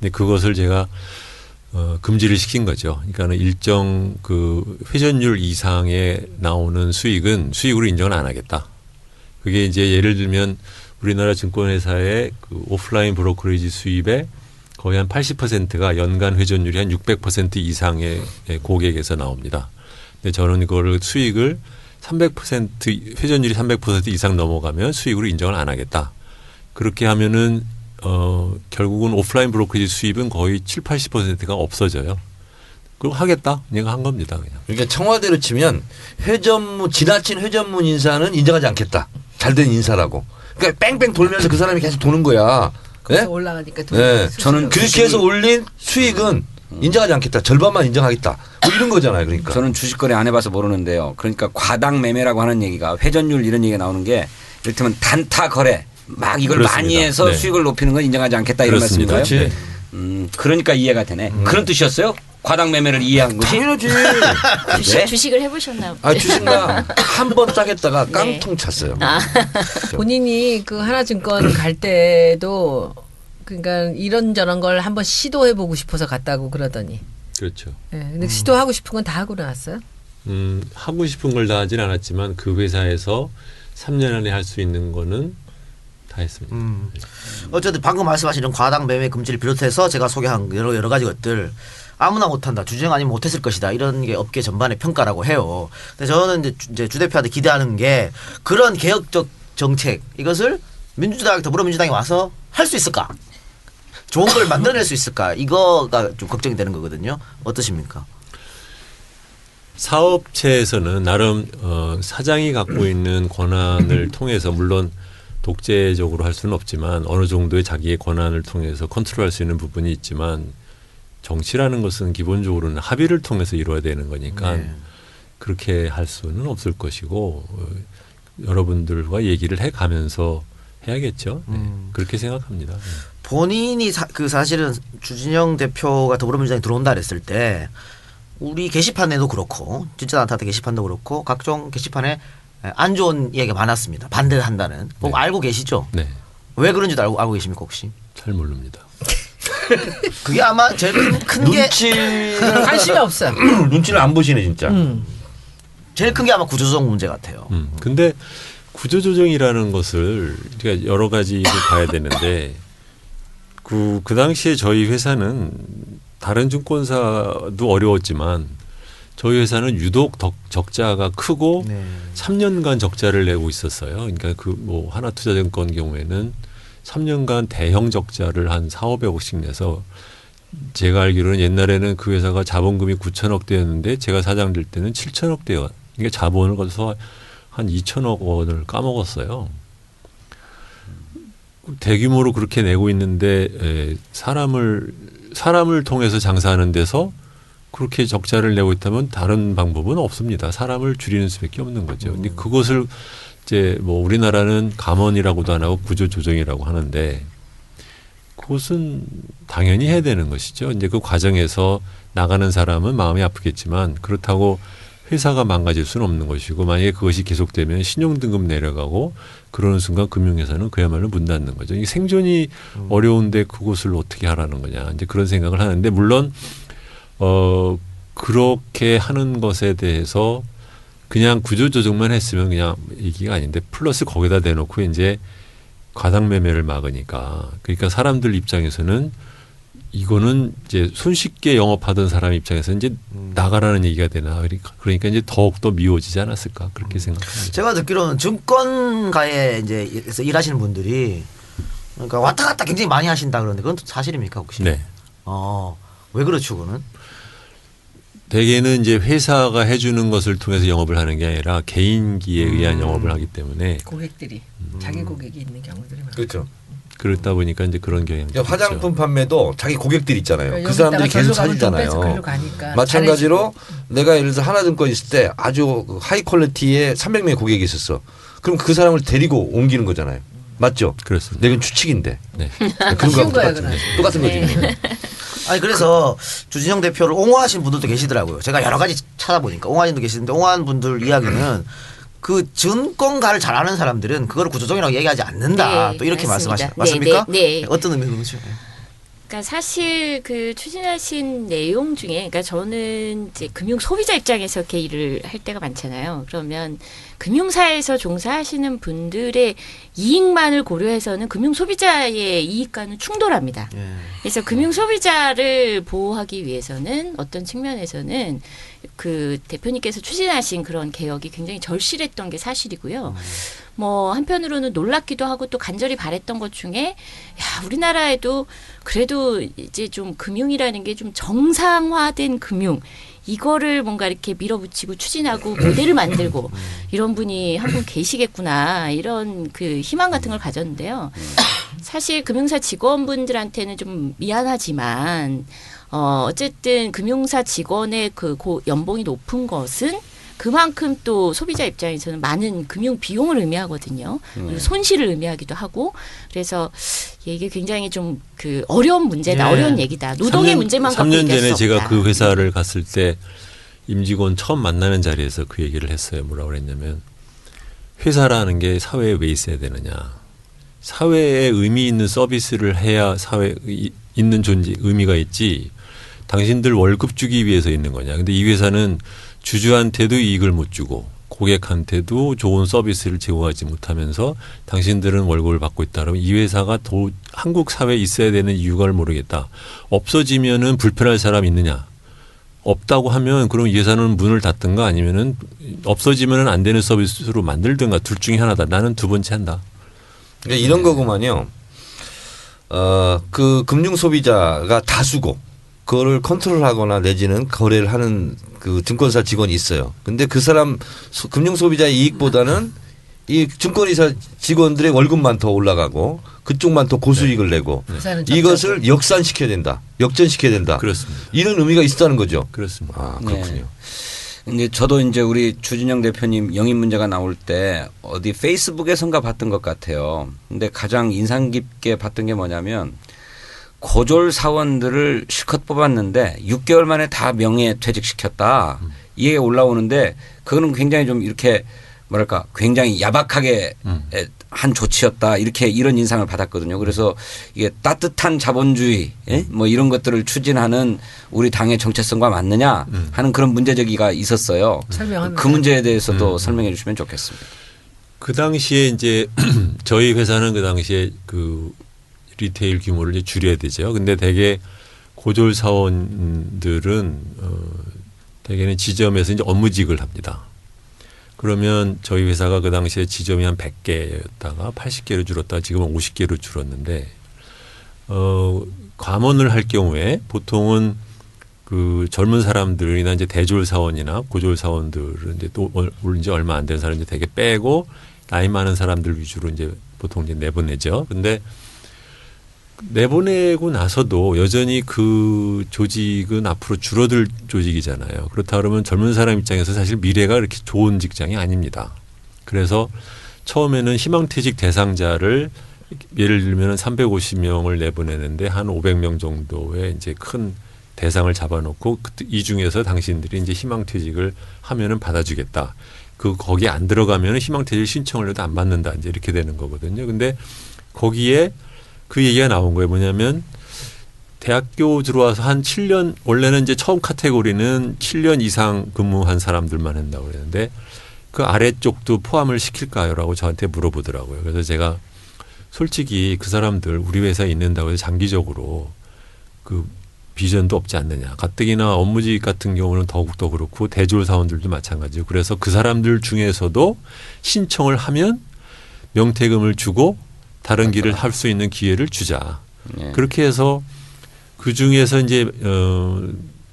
근데 그것을 제가 금지를 시킨 거죠. 그러니까 일정 그 회전율 이상에 나오는 수익은 수익으로 인정을 안 하겠다. 그게 이제 예를 들면 우리나라 증권회사의 그 오프라인 브로커리지 수입의 거의 한 80%가 연간 회전율이 한 600% 이상의 고객에서 나옵니다. 근데 저는 이거를 수익을 300% 회전율이 300% 이상 넘어가면 수익으로 인정을 안 하겠다. 그렇게 하면은 결국은 오프라인 브로커리지 수입은 거의 7, 80%가 없어져요. 그럼 하겠다. 내가 한 겁니다. 그냥. 그러니까 청와대로 치면 지나친 회전문 인사는 인정하지 않겠다. 잘된 인사라고. 그러니까 뺑뺑 돌면서 그 사람이 계속 도는 거야. 거기서 네? 올라가니까 네. 저는 그렇게 해서 올린 수익은 인정하지 않겠다. 절반만 인정하겠다. 뭐 이런 거잖아요. 그러니까. 저는 주식 거래 안 해봐서 모르는데요. 그러니까 과당 매매라고 하는 얘기가 회전율 이런 얘기가 나오는 게 이를테면 단타 거래 막 이걸 그렇습니다. 많이 해서 네. 수익을 높이는 건 인정하지 않겠다 이런 그렇습니다. 말씀인가요? 그렇지. 그러니까 이해가 되네. 그런 뜻이었어요? 과당 매매를 이해한 것이? 당연하지. 네? 주식을 해보셨나 보요 아, 주식나 한 번 짜겠다가 깡통 찼어요. 본인이 그 하나증권 갈 때도 그러니까 이런저런 걸 한번 시도해보고 싶어서 갔다고 그러더니. 그렇죠. 예, 근데 시도하고 싶은 건 다 하고 나왔어요? 하고 싶은 걸 다 하진 않았지만 그 회사에서 3년 안에 할 수 있는 거는 다 했습니다. 어쨌든 방금 말씀하신 이런 과당 매매 금지를 비롯해서 제가 소개한 여러 가지 것들 아무나 못한다. 주주형 아니면 못했을 것이다. 이런 게 업계 전반의 평가라고 해요. 근데 저는 이제 주 대표한테 기대하는 게 그런 개혁적 정책 이것을 민주당 더불어민주당이 와서 할 수 있을까? 좋은 걸 만들어낼 수 있을까? 이거가 좀 걱정이 되는 거거든요. 어떠십니까? 사업체에서는 나름 사장이 갖고 있는 권한을 통해서 물론 독재적으로 할 수는 없지만 어느 정도의 자기의 권한을 통해서 컨트롤할 수 있는 부분이 있지만 정치라는 것은 기본적으로는 합의를 통해서 이루어야 되는 거니까 그렇게 할 수는 없을 것이고 여러분들과 얘기를 해가면서 해야겠죠. 네. 그렇게 생각합니다. 본인이 사실은 주진영 대표가 더불어민주당에 들어온다 그랬을 때 우리 게시판에도 그렇고 진짜 나한테 게시판도 그렇고 각종 게시판에 안 좋은 이야기가 많았습니다. 반대한다는. 꼭 알고 계시죠? 네. 왜 그런지도 알고 계십니까 혹시? 잘 모릅니다. 그게 아마 제일 큰 게 관심이 없어요. 눈치를 안 보시네 진짜. 제일 큰 게 아마 구조조정 문제 같아요. 근데 구조조정이라는 것을 우리가 여러 가지를 봐야 되는데 그 당시에 저희 회사는 다른 증권사도 어려웠지만 저희 회사는 유독 적자가 크고 3년간 적자를 내고 있었어요. 그러니까 그 뭐 하나투자증권 경우에는 3년간 대형 적자를 한 4,500억씩 내서 제가 알기로는 옛날에는 그 회사가 자본금이 9천억 대였는데 제가 사장 될 때는 7천억 대요. 그러니까 자본을 거둬서 한 2천억 원을 까먹었어요. 대규모로 그렇게 내고 있는데 사람을 통해서 장사하는 데서 그렇게 적자를 내고 있다면 다른 방법은 없습니다. 사람을 줄이는 수밖에 없는 거죠. 근데 그것을 이제 뭐 우리나라는 감원이라고도 안 하고 구조조정이라고 하는데 그것은 당연히 해야 되는 것이죠. 이제 그 과정에서 나가는 사람은 마음이 아프겠지만 그렇다고 회사가 망가질 수는 없는 것이고 만약에 그것이 계속되면 신용등급 내려가고 그러는 순간 금융회사는 그야말로 문 닫는 거죠. 이게 생존이 어려운데 그것을 어떻게 하라는 거냐. 이제 그런 생각을 하는데 물론 그렇게 하는 것에 대해서 그냥 구조조정만 했으면 그냥 얘기가 아닌데 플러스 거기다 대놓고 이제 과당 매매를 막으니까 그러니까 사람들 입장에서는 이거는 이제 손쉽게 영업하던 사람 입장에서 이제 나가라는 얘기가 되나 그러니까 이제 더욱더 미워지지 않았을까 그렇게 생각합니다. 제가 듣기로는 증권가에 이제 일하시는 분들이 그러니까 왔다 갔다 굉장히 많이 하신다 그러는데 그건 사실입니까 혹시? 네. 왜 그렇죠 그거는? 대개는 이제 회사가 해주는 것을 통해서 영업을 하는 게 아니라 개인기에 의한 영업을 하기 때문에 고객들이 자기 고객이 있는 경우들이 많아요. 그렇죠. 그렇다 보니까 이제 그런 경향이 그러니까 화장품 판매도 자기 고객들 있잖아요. 그 사람들이 계속 사주잖아요. 마찬가지로 내가 예를 들어서 하나증권 있을 때 아주 하이 퀄리티의 300명의 고객이 있었어. 그럼 그 사람을 데리고 옮기는 거잖아요. 맞죠? 그렇습니다. 내가 추측인데. 네. 그런 거하고 똑같은 거지. 아니 그래서 주진영 대표를 옹호하신 분들도 계시더라고요. 제가 여러 가지 찾아보니까 옹호하신 분도 계시는데 옹호한 분들 이야기는 그 증권가를 잘 아는 사람들은 그걸 구조조정이라고 얘기하지 않는다. 네, 또 이렇게 맞습니다. 말씀하시죠. 맞습니까? 네. 어떤 의미로 그렇죠? 그러니까 사실 그 추진하신 내용 중에, 그러니까 저는 이제 금융 소비자 입장에서 이렇게 일을 할 때가 많잖아요. 그러면 금융사에서 종사하시는 분들의 이익만을 고려해서는 금융 소비자의 이익과는 충돌합니다. 그래서 금융 소비자를 보호하기 위해서는 어떤 측면에서는 그 대표님께서 추진하신 그런 개혁이 굉장히 절실했던 게 사실이고요. 뭐 한편으로는 놀랍기도 하고 또 간절히 바랬던 것 중에 야, 우리나라에도 그래도 이제 좀 금융이라는 게 좀 정상화된 금융 이거를 뭔가 이렇게 밀어붙이고 추진하고 모델을 만들고 이런 분이 한 분 계시겠구나 이런 그 희망 같은 걸 가졌는데요. 사실 금융사 직원분들한테는 좀 미안하지만 어쨌든 금융사 직원의 그 연봉이 높은 것은 그만큼 또 소비자 입장에서는 많은 금융 비용을 의미하거든요. 그리고 손실을 의미하기도 하고 그래서 이게 굉장히 좀 그 어려운 문제다, 어려운 얘기다. 노동의 문제만 갖고 3년 얘기할 전에 수 제가 없다. 그 회사를 갔을 때 임직원 처음 만나는 자리에서 그 얘기를 했어요. 뭐라고 그랬냐면 회사라는 게 사회에 왜 있어야 되느냐. 사회에 의미 있는 서비스를 해야 사회에 있는 존재, 의미가 있지. 당신들 월급 주기 위해서 있는 거냐. 근데 이 회사는 주주한테도 이익을 못 주고 고객한테도 좋은 서비스를 제공하지 못하면서 당신들은 월급을 받고 있다. 그러면 이 회사가 한국 사회에 있어야 되는 이유가 모르겠다. 없어지면은 불편할 사람 있느냐. 없다고 하면 그럼 이 회사는 문을 닫든가 아니면은 없어지면은 안 되는 서비스로 만들든가 둘 중에 하나다. 나는 두 번째 한다. 그러니까 이런 거구만요. 그 금융 소비자가 다수고 그거를 컨트롤하거나 내지는 거래를 하는 그 증권사 직원이 있어요. 근데 그 사람 금융 소비자의 이익보다는 이 증권회사 직원들의 월급만 더 올라가고 그쪽만 더 고수익을 내고 이것을 역산시켜야 된다. 역전시켜야 된다. 그렇습니다. 이런 의미가 있다는 거죠. 그렇습니다. 아, 그렇군요. 네. 근데 저도 이제 우리 주진영 대표님 영입 문제가 나올 때 어디 페이스북에선가 봤던 것 같아요. 근데 가장 인상 깊게 봤던 게 뭐냐면 고졸 사원들을 실컷 뽑았는데 6개월 만에 다 명예 퇴직시켰다. 이게 올라오는데 그거는 굉장히 좀 이렇게 뭐랄까 굉장히 야박하게 한 조치였다. 이렇게 이런 인상을 받았거든요. 그래서 이게 따뜻한 자본주의 뭐 이런 것들을 추진하는 우리 당의 정체성과 맞느냐 하는 그런 문제제기가 있었어요. 설명합니다. 그 문제에 대해서도 설명해 주시면 좋겠습니다. 그 당시에 이제 저희 회사는 그 당시에 그 리테일 규모를 이제 줄여야 되죠. 근데 대개 고졸 사원들은 대개는 지점에서 이제 업무직을 합니다. 그러면 저희 회사가 그 당시에 지점이 한 100개였다가 80개로 줄었다가 지금은 50개로 줄었는데 과문을 할 경우에 보통은 그 젊은 사람들이나 이제 대졸 사원이나 고졸 사원들은 이제 또 이제 얼마 안 된 사람들 되게 빼고 나이 많은 사람들 위주로 이제 보통 이제 내보내죠. 근데 내보내고 나서도 여전히 그 조직은 앞으로 줄어들 조직이잖아요. 그렇다 그러면 젊은 사람 입장에서 사실 미래가 그렇게 좋은 직장이 아닙니다. 그래서 처음에는 희망퇴직 대상자를 예를 들면 350명을 내보내는데 한 500명 정도의 이제 큰 대상을 잡아놓고 이 중에서 당신들이 이제 희망퇴직을 하면은 받아주겠다. 거기에 안 들어가면은 희망퇴직 신청을 해도 안 받는다. 이제 이렇게 되는 거거든요. 근데 거기에 그 얘기가 나온 거예요. 뭐냐면 대학교 들어와서 한 7년 원래는 이제 처음 카테고리는 7년 이상 근무한 사람들만 한다고 그랬는데 그 아래쪽도 포함을 시킬까요라고 저한테 물어보더라고요. 그래서 제가 솔직히 그 사람들 우리 회사에 있는다고 해서 장기적으로 그 비전도 없지 않느냐. 가뜩이나 업무직 같은 경우는 더욱더 그렇고 대졸 사원들도 마찬가지고 그래서 그 사람들 중에서도 신청을 하면 명퇴금을 주고 다른 길을 할 수 있는 기회를 주자. 네. 그렇게 해서 그 중에서 이제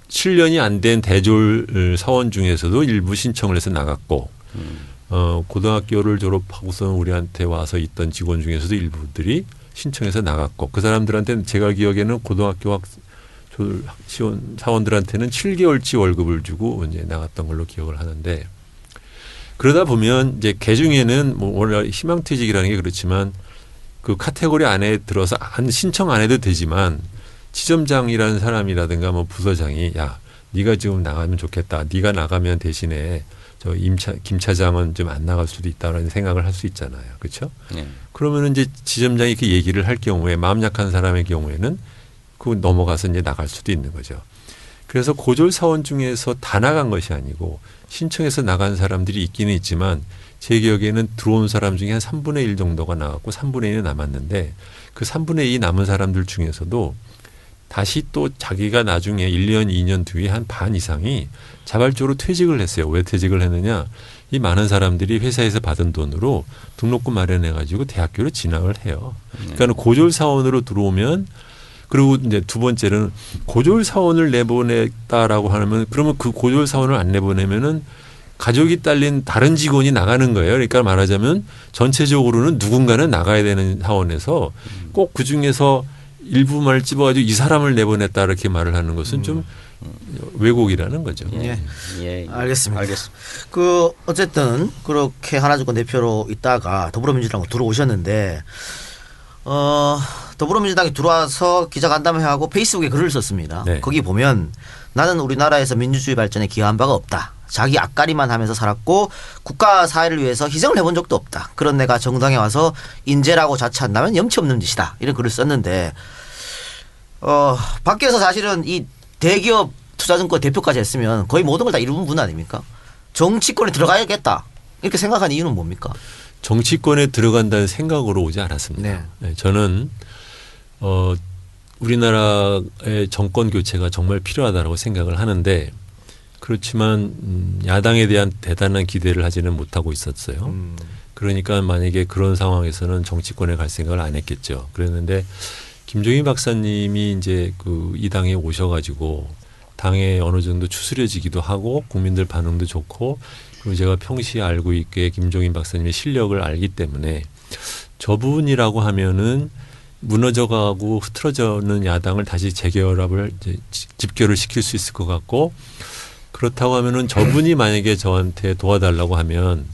7년이 안 된 대졸 사원 중에서도 일부 신청을 해서 나갔고 고등학교를 졸업하고서 우리한테 와서 있던 직원 중에서도 일부들이 신청해서 나갔고 그 사람들한테는 제가 기억에는 고등학교 지원 사원들한테는 7개월치 월급을 주고 이제 나갔던 걸로 기억을 하는데 그러다 보면 이제 개 중에는 뭐 원래 희망퇴직이라는 게 그렇지만 그 카테고리 안에 들어서 신청 안 해도 되지만 지점장이라는 사람이라든가 뭐 부서장이 야 네가 지금 나가면 좋겠다. 네가 나가면 대신에 저 김 차장은 좀 안 나갈 수도 있다라는 생각을 할 수 있잖아요. 그렇죠? 네. 그러면 이제 지점장이 그 얘기를 할 경우에 마음 약한 사람의 경우에는 그 넘어가서 이제 나갈 수도 있는 거죠. 그래서 고졸 사원 중에서 다 나간 것이 아니고 신청해서 나간 사람들이 있기는 있지만 제 기억에는 들어온 사람 중에 한 3분의 1 정도가 나갔고 3분의 1이 남았는데 그 3분의 2 남은 사람들 중에서도 다시 또 자기가 나중에 1년, 2년 뒤에 한 반 이상이 자발적으로 퇴직을 했어요. 왜 퇴직을 했느냐. 이 많은 사람들이 회사에서 받은 돈으로 등록금 마련해가지고 대학교로 진학을 해요. 그러니까 고졸 사원으로 들어오면 그리고 이제 두 번째는 고졸 사원을 내보냈다라고 하면 그러면 그 고졸 사원을 안 내보내면은 가족이 딸린 다른 직원이 나가는 거예요. 그러니까 말하자면 전체적으로는 누군가는 나가야 되는 사원에서 꼭 그 중에서 일부만을 찝어가지고 이 사람을 내보냈다 이렇게 말을 하는 것은 좀 왜곡이라는 거죠. 예. 알겠습니다. 그 어쨌든 그렇게 하나주권 대표로 있다가 더불어민주당으로 들어오셨는데 더불어민주당이 들어와서 기자간담회하고 페이스북에 글을 썼습니다. 네. 거기 보면 나는 우리나라에서 민주주의 발전에 기여한 바가 없다. 자기 앞가리만 하면서 살았고 국가 사회를 위해서 희생을 해본 적도 없다. 그런 내가 정당에 와서 인재라고 자처한다면 염치 없는 짓이다. 이런 글을 썼는데 밖에서 사실은 이 대기업 투자증권 대표까지 했으면 거의 모든 걸 다 이루는 분 아닙니까? 정치권에 들어가야겠다. 이렇게 생각한 이유는 뭡니까? 정치권에 들어간다는 생각으로 오지 않았습니다. 네, 저는 우리나라의 정권 교체가 정말 필요하다고 생각을 하는데 그렇지만 야당에 대한 대단한 기대를 하지는 못하고 있었어요. 그러니까 만약에 그런 상황에서는 정치권에 갈 생각을 안 했겠죠. 그랬는데 김종인 박사님이 이제 그 이 당에 오셔가지고 당에 어느 정도 추스려지기도 하고 국민들 반응도 좋고 그리고 제가 평시에 알고 있게 김종인 박사님의 실력을 알기 때문에 저분이라고 하면은 무너져가고 흐트러져는 야당을 다시 재결합을 이제 집결을 시킬 수 있을 것 같고 그렇다고 하면은 저분이 만약에 저한테 도와달라고 하면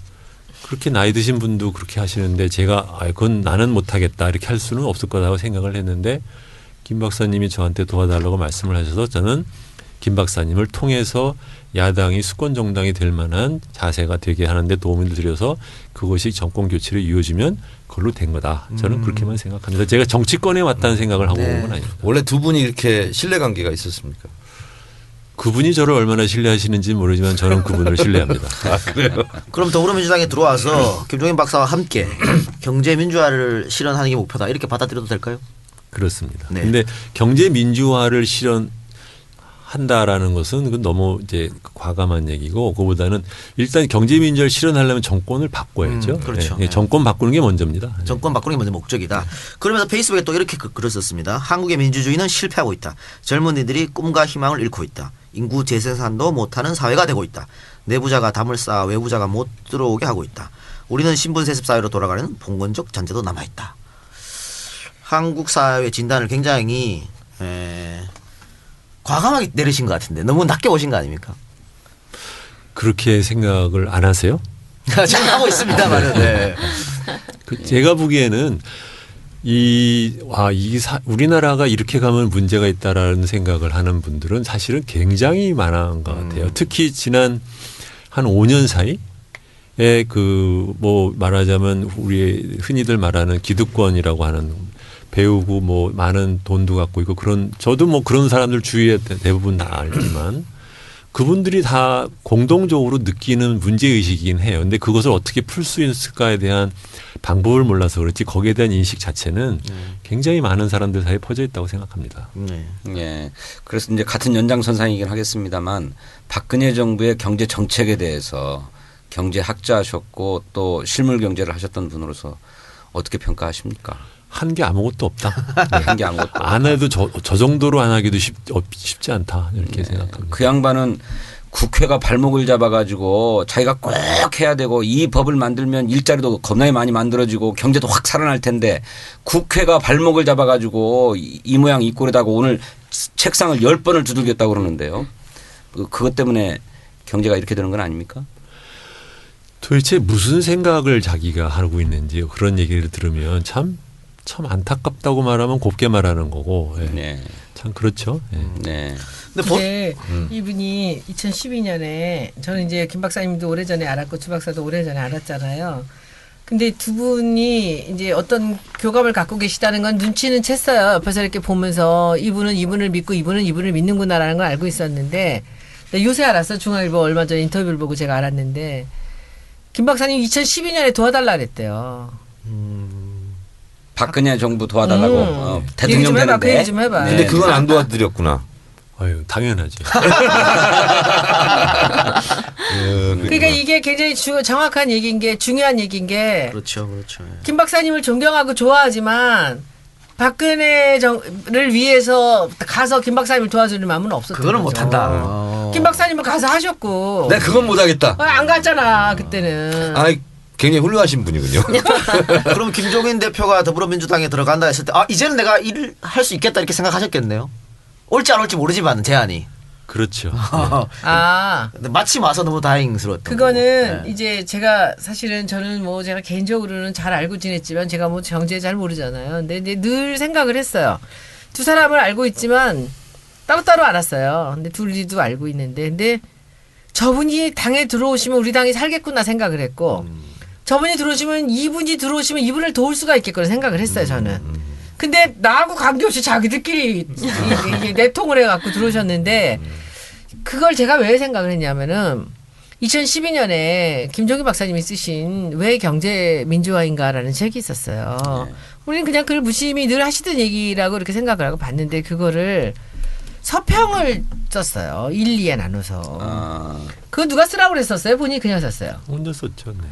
그렇게 나이 드신 분도 그렇게 하시는데 제가 그건 나는 못하겠다 이렇게 할 수는 없을 거라고 생각을 했는데 김 박사님이 저한테 도와달라고 말씀을 하셔서 저는 김 박사님을 통해서 야당이 수권 정당이 될 만한 자세가 되게 하는데 도움을 드려서 그것이 정권 교체로 이어지면 그걸로 된 거다. 저는 그렇게만 생각합니다. 제가 정치권에 왔다는 생각을 하고 온 건 아닙니다. 원래 두 분이 이렇게 신뢰관계가 있었습니까? 그분이 저를 얼마나 신뢰하시는지 모르지만 저는 그분을 신뢰합니다. 그래요? 그럼 더불어민주당에 들어와서 김종인 박사와 함께 경제 민주화를 실현하는 게 목표다. 이렇게 받아들여도 될까요? 그렇습니다. 네. 그런데 경제 민주화를 실현한다라는 것은 그건 너무 이제 과감한 얘기고 그보다는 일단 경제 민주화를 실현하려면 정권을 바꿔야죠. 그렇죠. 네. 정권 바꾸는 게 먼저입니다. 정권 바꾸는 게 먼저 목적이다. 그러면서 페이스북에 또 이렇게 글을 썼습니다. 한국의 민주주의는 실패하고 있다. 젊은이들이 꿈과 희망을 잃고 있다. 인구 재생산도 못하는 사회가 되고 있다. 내부자가 담을 쌓아 외부자가 못 들어오게 하고 있다. 우리는 신분세습 사회로 돌아가는 봉건적 잔재도 남아있다. 한국 사회 진단을 굉장히 과감하게 내리신 것 같은데 너무 낮게 보신 거 아닙니까? 그렇게 생각을 안 하세요? 저는 하고 있습니다만. 네. 제가 보기에는 우리나라가 이렇게 가면 문제가 있다라는 생각을 하는 분들은 사실은 굉장히 많은 것 같아요. 특히 지난 한 5년 사이에 뭐 말하자면 우리 흔히들 말하는 기득권이라고 하는 배우고 뭐 많은 돈도 갖고 있고 저도 뭐 그런 사람들 주위에 대부분 다 알지만 그분들이 다 공동적으로 느끼는 문제의식이긴 해요. 근데 그것을 어떻게 풀 수 있을까에 대한 방법을 몰라서 그렇지 거기에 대한 인식 자체는 굉장히 많은 사람들 사이에 퍼져 있다고 생각합니다. 네. 예. 그래서 이제 같은 연장선상이긴 하겠습니다만 박근혜 정부의 경제 정책에 대해서 경제학자하셨고 또 실물 경제를 하셨던 분으로서 어떻게 평가하십니까? 한 게 아무것도 없다. 한 게 아무것도 안 해도 저 정도로 안 하기도 쉽지 않다. 이렇게 생각합니다. 그 양반은 국회가 발목을 잡아가지고 자기가 꼭 해야 되고 이 법을 만들면 일자리도 겁나게 많이 만들어지고 경제도 확 살아날 텐데 국회가 발목을 잡아가지고 이 모양 이 꼴에다가 오늘 책상을 10번을 두들겼다고 그러는데요. 그것 때문에 경제가 이렇게 되는 건 아닙니까? 도대체 무슨 생각을 자기가 하고 있는지 그런 얘기를 들으면 참 안타깝다고 말하면 곱게 말하는 거고. 예. 네. 참 그렇죠. 예. 네. 근데 이분이 2012년에 저는 이제 김 박사님도 오래전에 알았고 주 박사도 오래전에 알았잖아요. 근데 두 분이 이제 어떤 교감을 갖고 계시다는 건 눈치는 챘어요. 옆에서 이렇게 보면서 이분은 이분을 믿고 이분은 이분을 믿는구나라는 걸 알고 있었는데 요새 알았어. 중앙일보 얼마 전에 인터뷰를 보고 제가 알았는데 김 박사님 2012년에 도와달라 그랬대요. 박근혜 정부 도와달라고 대통령 얘기 좀 해봐. 되는데. 그 얘기 좀 해봐. 근데 그건 안 도와드렸구나. 아유, 당연하지. 그러니까 이게 굉장히 정확한 얘기인 게 중요한 얘기인 게 그렇죠, 그렇죠. 김 박사님을 존경하고 좋아하지만 박근혜를 위해서 가서 김 박사님을 도와주는 마음은 없었던 그거는 거죠. 못한다. 김 박사님은 가서 하셨고 내가 그건 못하겠다. 안 갔잖아 그때는. 아이 굉장히 훌륭하신 분이군요. 그럼 김종인 대표가 더불어민주당에 들어간다 했을 때 이제는 내가 일을 할 수 있겠다 이렇게 생각하셨겠네요. 올지 안 올지 모르지만 제안이. 그렇죠. 근데 마침 와서 너무 다행스러웠던 그거는 거고. 네. 이제 제가 사실은 저는 뭐 제가 개인적으로는 잘 알고 지냈지만 제가 뭐 정제 잘 모르잖아요. 근데 이제 늘 생각을 했어요. 두 사람을 알고 있지만 따로따로 알았어요. 근데 둘이도 알고 있는데 근데 저분이 당에 들어오시면 우리 당이 살겠구나 생각을 했고 저분이 들어오시면 이분을 도울 수가 있겠구나 생각을 했어요. 저는. 근데 나하고 관계없이 자기들끼리 이게 내통을 해갖고 들어오셨는데 그걸 제가 왜 생각을 했냐면은 2012년에 김종인 박사님이 쓰신 왜 경제 민주화인가라는 책이 있었어요. 우리는 그냥 그걸 무심히 늘 하시던 얘기라고 이렇게 생각을 하고 봤는데 그거를 서평을 썼어요. 1, 2에 나눠서. 그거 누가 쓰라고 그랬었어요? 본인이 그냥 썼어요. 혼자 썼죠. 네.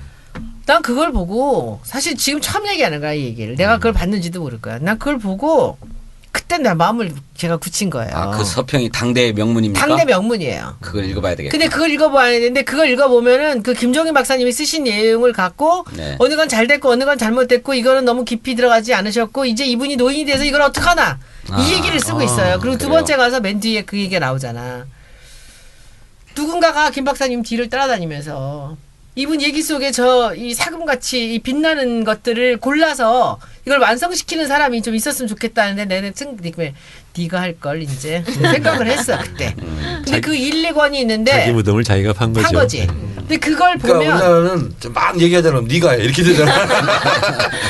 난 그걸 보고 사실 지금 처음 얘기하는 거야 이 얘기를. 내가 그걸 봤는지도 모를 거야. 난 그걸 보고 그때 내 마음을 제가 굳힌 거예요. 그 서평이 당대의 명문입니까? 당대 명문이에요. 그걸 읽어봐야 되겠다. 근데 그걸 읽어봐야 되는데 그걸 읽어보면은 그 김종인 박사님이 쓰신 내용을 갖고 네. 어느 건 잘 됐고 어느 건 잘못됐고 이거는 너무 깊이 들어가지 않으셨고 이제 이분이 노인이 돼서 이걸 어떡하나 이 얘기를 쓰고 있어요. 그리고 두 그래요? 번째 가서 맨 뒤에 그 얘기가 나오잖아. 누군가가 김 박사님 뒤를 따라다니면서 이분 얘기 속에 이 사금같이 이 빛나는 것들을 골라서 이걸 완성시키는 사람이 좀 있었으면 좋겠다는데 내가 네가 할 걸 이제 생각을 했어 그때. 근데 그 1, 2권이 있는데 자기 무덤을 자기가 판 거죠. 한 거지. 근데 그걸 그러니까 보면 우리나라는 좀 막 얘기하잖아. 네가 해 이렇게 되잖아.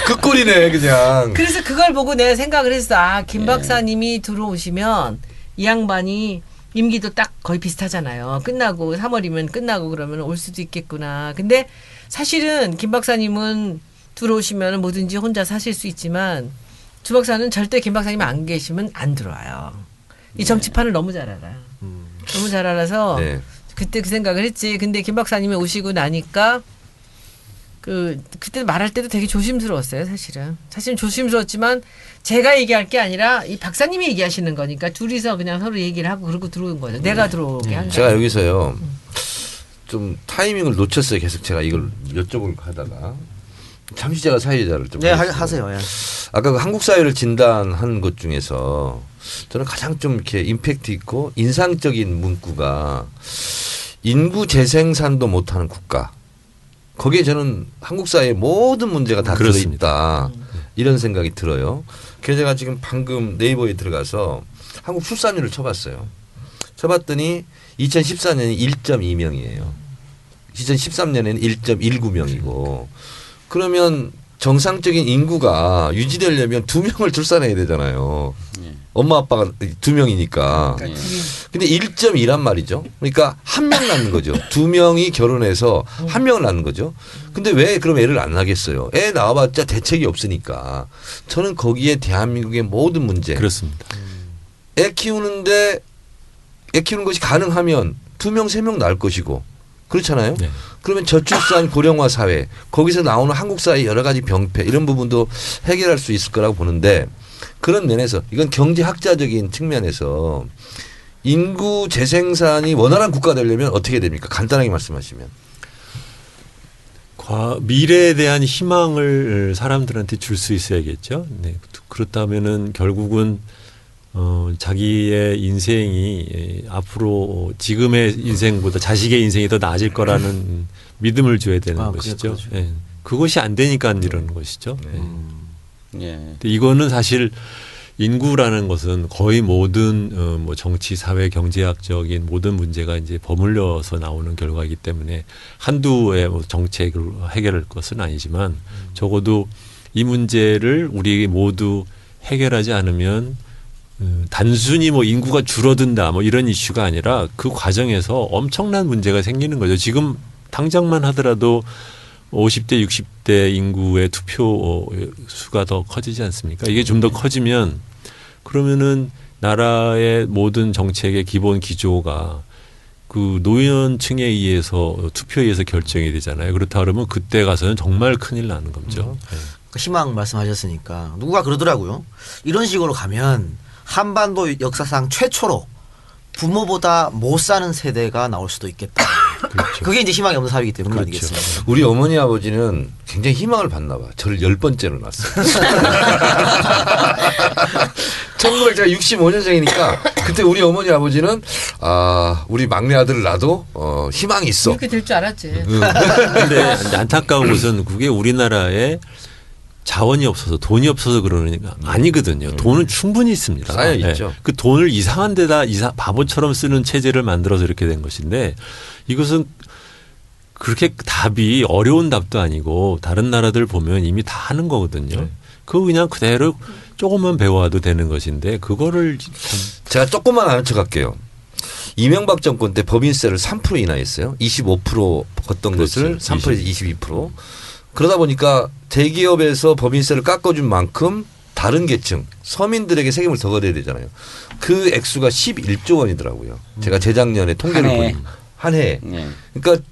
그 꼴이네 그냥. 그래서 그걸 보고 내가 생각을 했어. 김 박사님이 들어오시면 이 양반이 임기도 딱 거의 비슷하잖아요. 끝나고 3월이면 끝나고 그러면 올 수도 있겠구나. 근데 사실은 김 박사님은 들어오시면 뭐든지 혼자 사실 수 있지만 주 박사는 절대 김 박사님이 안 계시면 안 들어와요. 이 정치판을 너무 잘 알아요. 너무 잘 알아서 네. 그때 그 생각을 했지. 근데 김 박사님이 오시고 나니까 그때 말할 때도 되게 조심스러웠어요, 사실은. 사실은 조심스러웠지만 제가 얘기할 게 아니라 이 박사님이 얘기하시는 거니까 둘이서 그냥 서로 얘기를 하고 그러고 들어온 거죠. 내가 들어오게 한 거예요. 제가 여기서요 좀 타이밍을 놓쳤어요. 계속 제가 이걸 여쭤볼까 하다가 잠시 제가 사회자를 좀 네, 하겠습니다. 하세요. 예. 아까 그 한국 사회를 진단한 것 중에서 저는 가장 좀 이렇게 임팩트 있고 인상적인 문구가 인구 재생산도 못하는 국가. 거기에 저는 한국 사회의 모든 문제가 다 들어있다. 이런 생각이 들어요. 그래서 제가 지금 방금 네이버에 들어가서 한국 출산율을 쳐봤어요. 쳐봤더니 2014년이 1.2명이에요. 2013년에는 1.19명이고 그러면 정상적인 인구가 유지되려면 2명을 출산해야 되잖아요. 엄마 아빠가 2명이니까. 근데 1.2란 말이죠. 그러니까 1명 낳는 거죠. 2명이 결혼해서 1명을 낳는 거죠. 근데 왜 그럼 애를 안 낳겠어요? 애 낳아봤자 대책이 없으니까. 저는 거기에 대한민국의 모든 문제. 그렇습니다. 애 키우는 것이 가능하면 2명, 3명 낳을 것이고. 그렇잖아요. 네. 그러면 저출산 고령화 사회 거기서 나오는 한국 사회의 여러 가지 병폐 이런 부분도 해결할 수 있을 거라고 보는데 그런 면에서 이건 경제학자적인 측면에서 인구 재생산이 원활한 국가가 되려면 어떻게 됩니까? 간단하게 말씀하시면. 미래에 대한 희망을 사람들한테 줄 수 있어야겠죠. 네. 그렇다면은 결국은 자기의 인생이 앞으로 지금의 인생보다 자식의 인생이 더 나아질 거라는 믿음을 줘야 되는 것이죠. 그렇죠. 네. 그것이 안 되니까 이러는 것이죠. 네. 예. 근데 이거는 사실 인구라는 것은 거의 모든 뭐 정치, 사회, 경제학적인 모든 문제가 이제 버물려서 나오는 결과이기 때문에 한두의 뭐 정책으로 해결할 것은 아니지만 적어도 이 문제를 우리 모두 해결하지 않으면 단순히 뭐 인구가 줄어든다 뭐 이런 이슈가 아니라 그 과정에서 엄청난 문제가 생기는 거죠. 지금 당장만 하더라도 50대, 60대 인구의 투표 수가 더 커지지 않습니까? 이게 좀 더 커지면 그러면은 나라의 모든 정책의 기본 기조가 그 노연층에 의해서 투표에 의해서 결정이 되잖아요. 그렇다 그러면 그때 가서는 정말 큰일 나는 거죠. 네. 희망 말씀하셨으니까 누가 그러더라고요. 이런 식으로 가면 한반도 역사상 최초로 부모보다 못 사는 세대가 나올 수도 있겠다. 그렇죠. 그게 이제 희망이 없는 사회이기 때문에 그렇죠. 아니겠습니까? 우리 어머니 아버지는 굉장히 희망을 받나 봐. 저를 10번째로 낳았어요. 1965년생이니까 그때 우리 어머니 아버지는 우리 막내 아들을 낳아도 희망이 있어. 이렇게 될 줄 알았지. 근데 안타까운 것은 그게 우리나라에 자원이 없어서 돈이 없어서 그러니까 아니거든요. 돈은 충분히 있습니다. 쌓여 있죠. 그 돈을 이상한 데다 바보처럼 쓰는 체제를 만들어서 이렇게 된 것인데 이것은 그렇게 답이 어려운 답도 아니고 다른 나라들 보면 이미 다 하는 거거든요. 그거 그냥 그대로 조금만 배워와도 되는 것인데 그거를 제가 조금만 아는 척 할게요. 이명박 정권 때 법인세를 3% 인하했어요. 25% 걷던 것을 3%에서 22%. 그러다 보니까 대기업에서 법인세를 깎아준 만큼 다른 계층 서민들에게 세금을 더 걷어야 되잖아요. 그 액수가 11조 원이더라고요. 제가 재작년에 통계를 보니 한 해에. 그러니까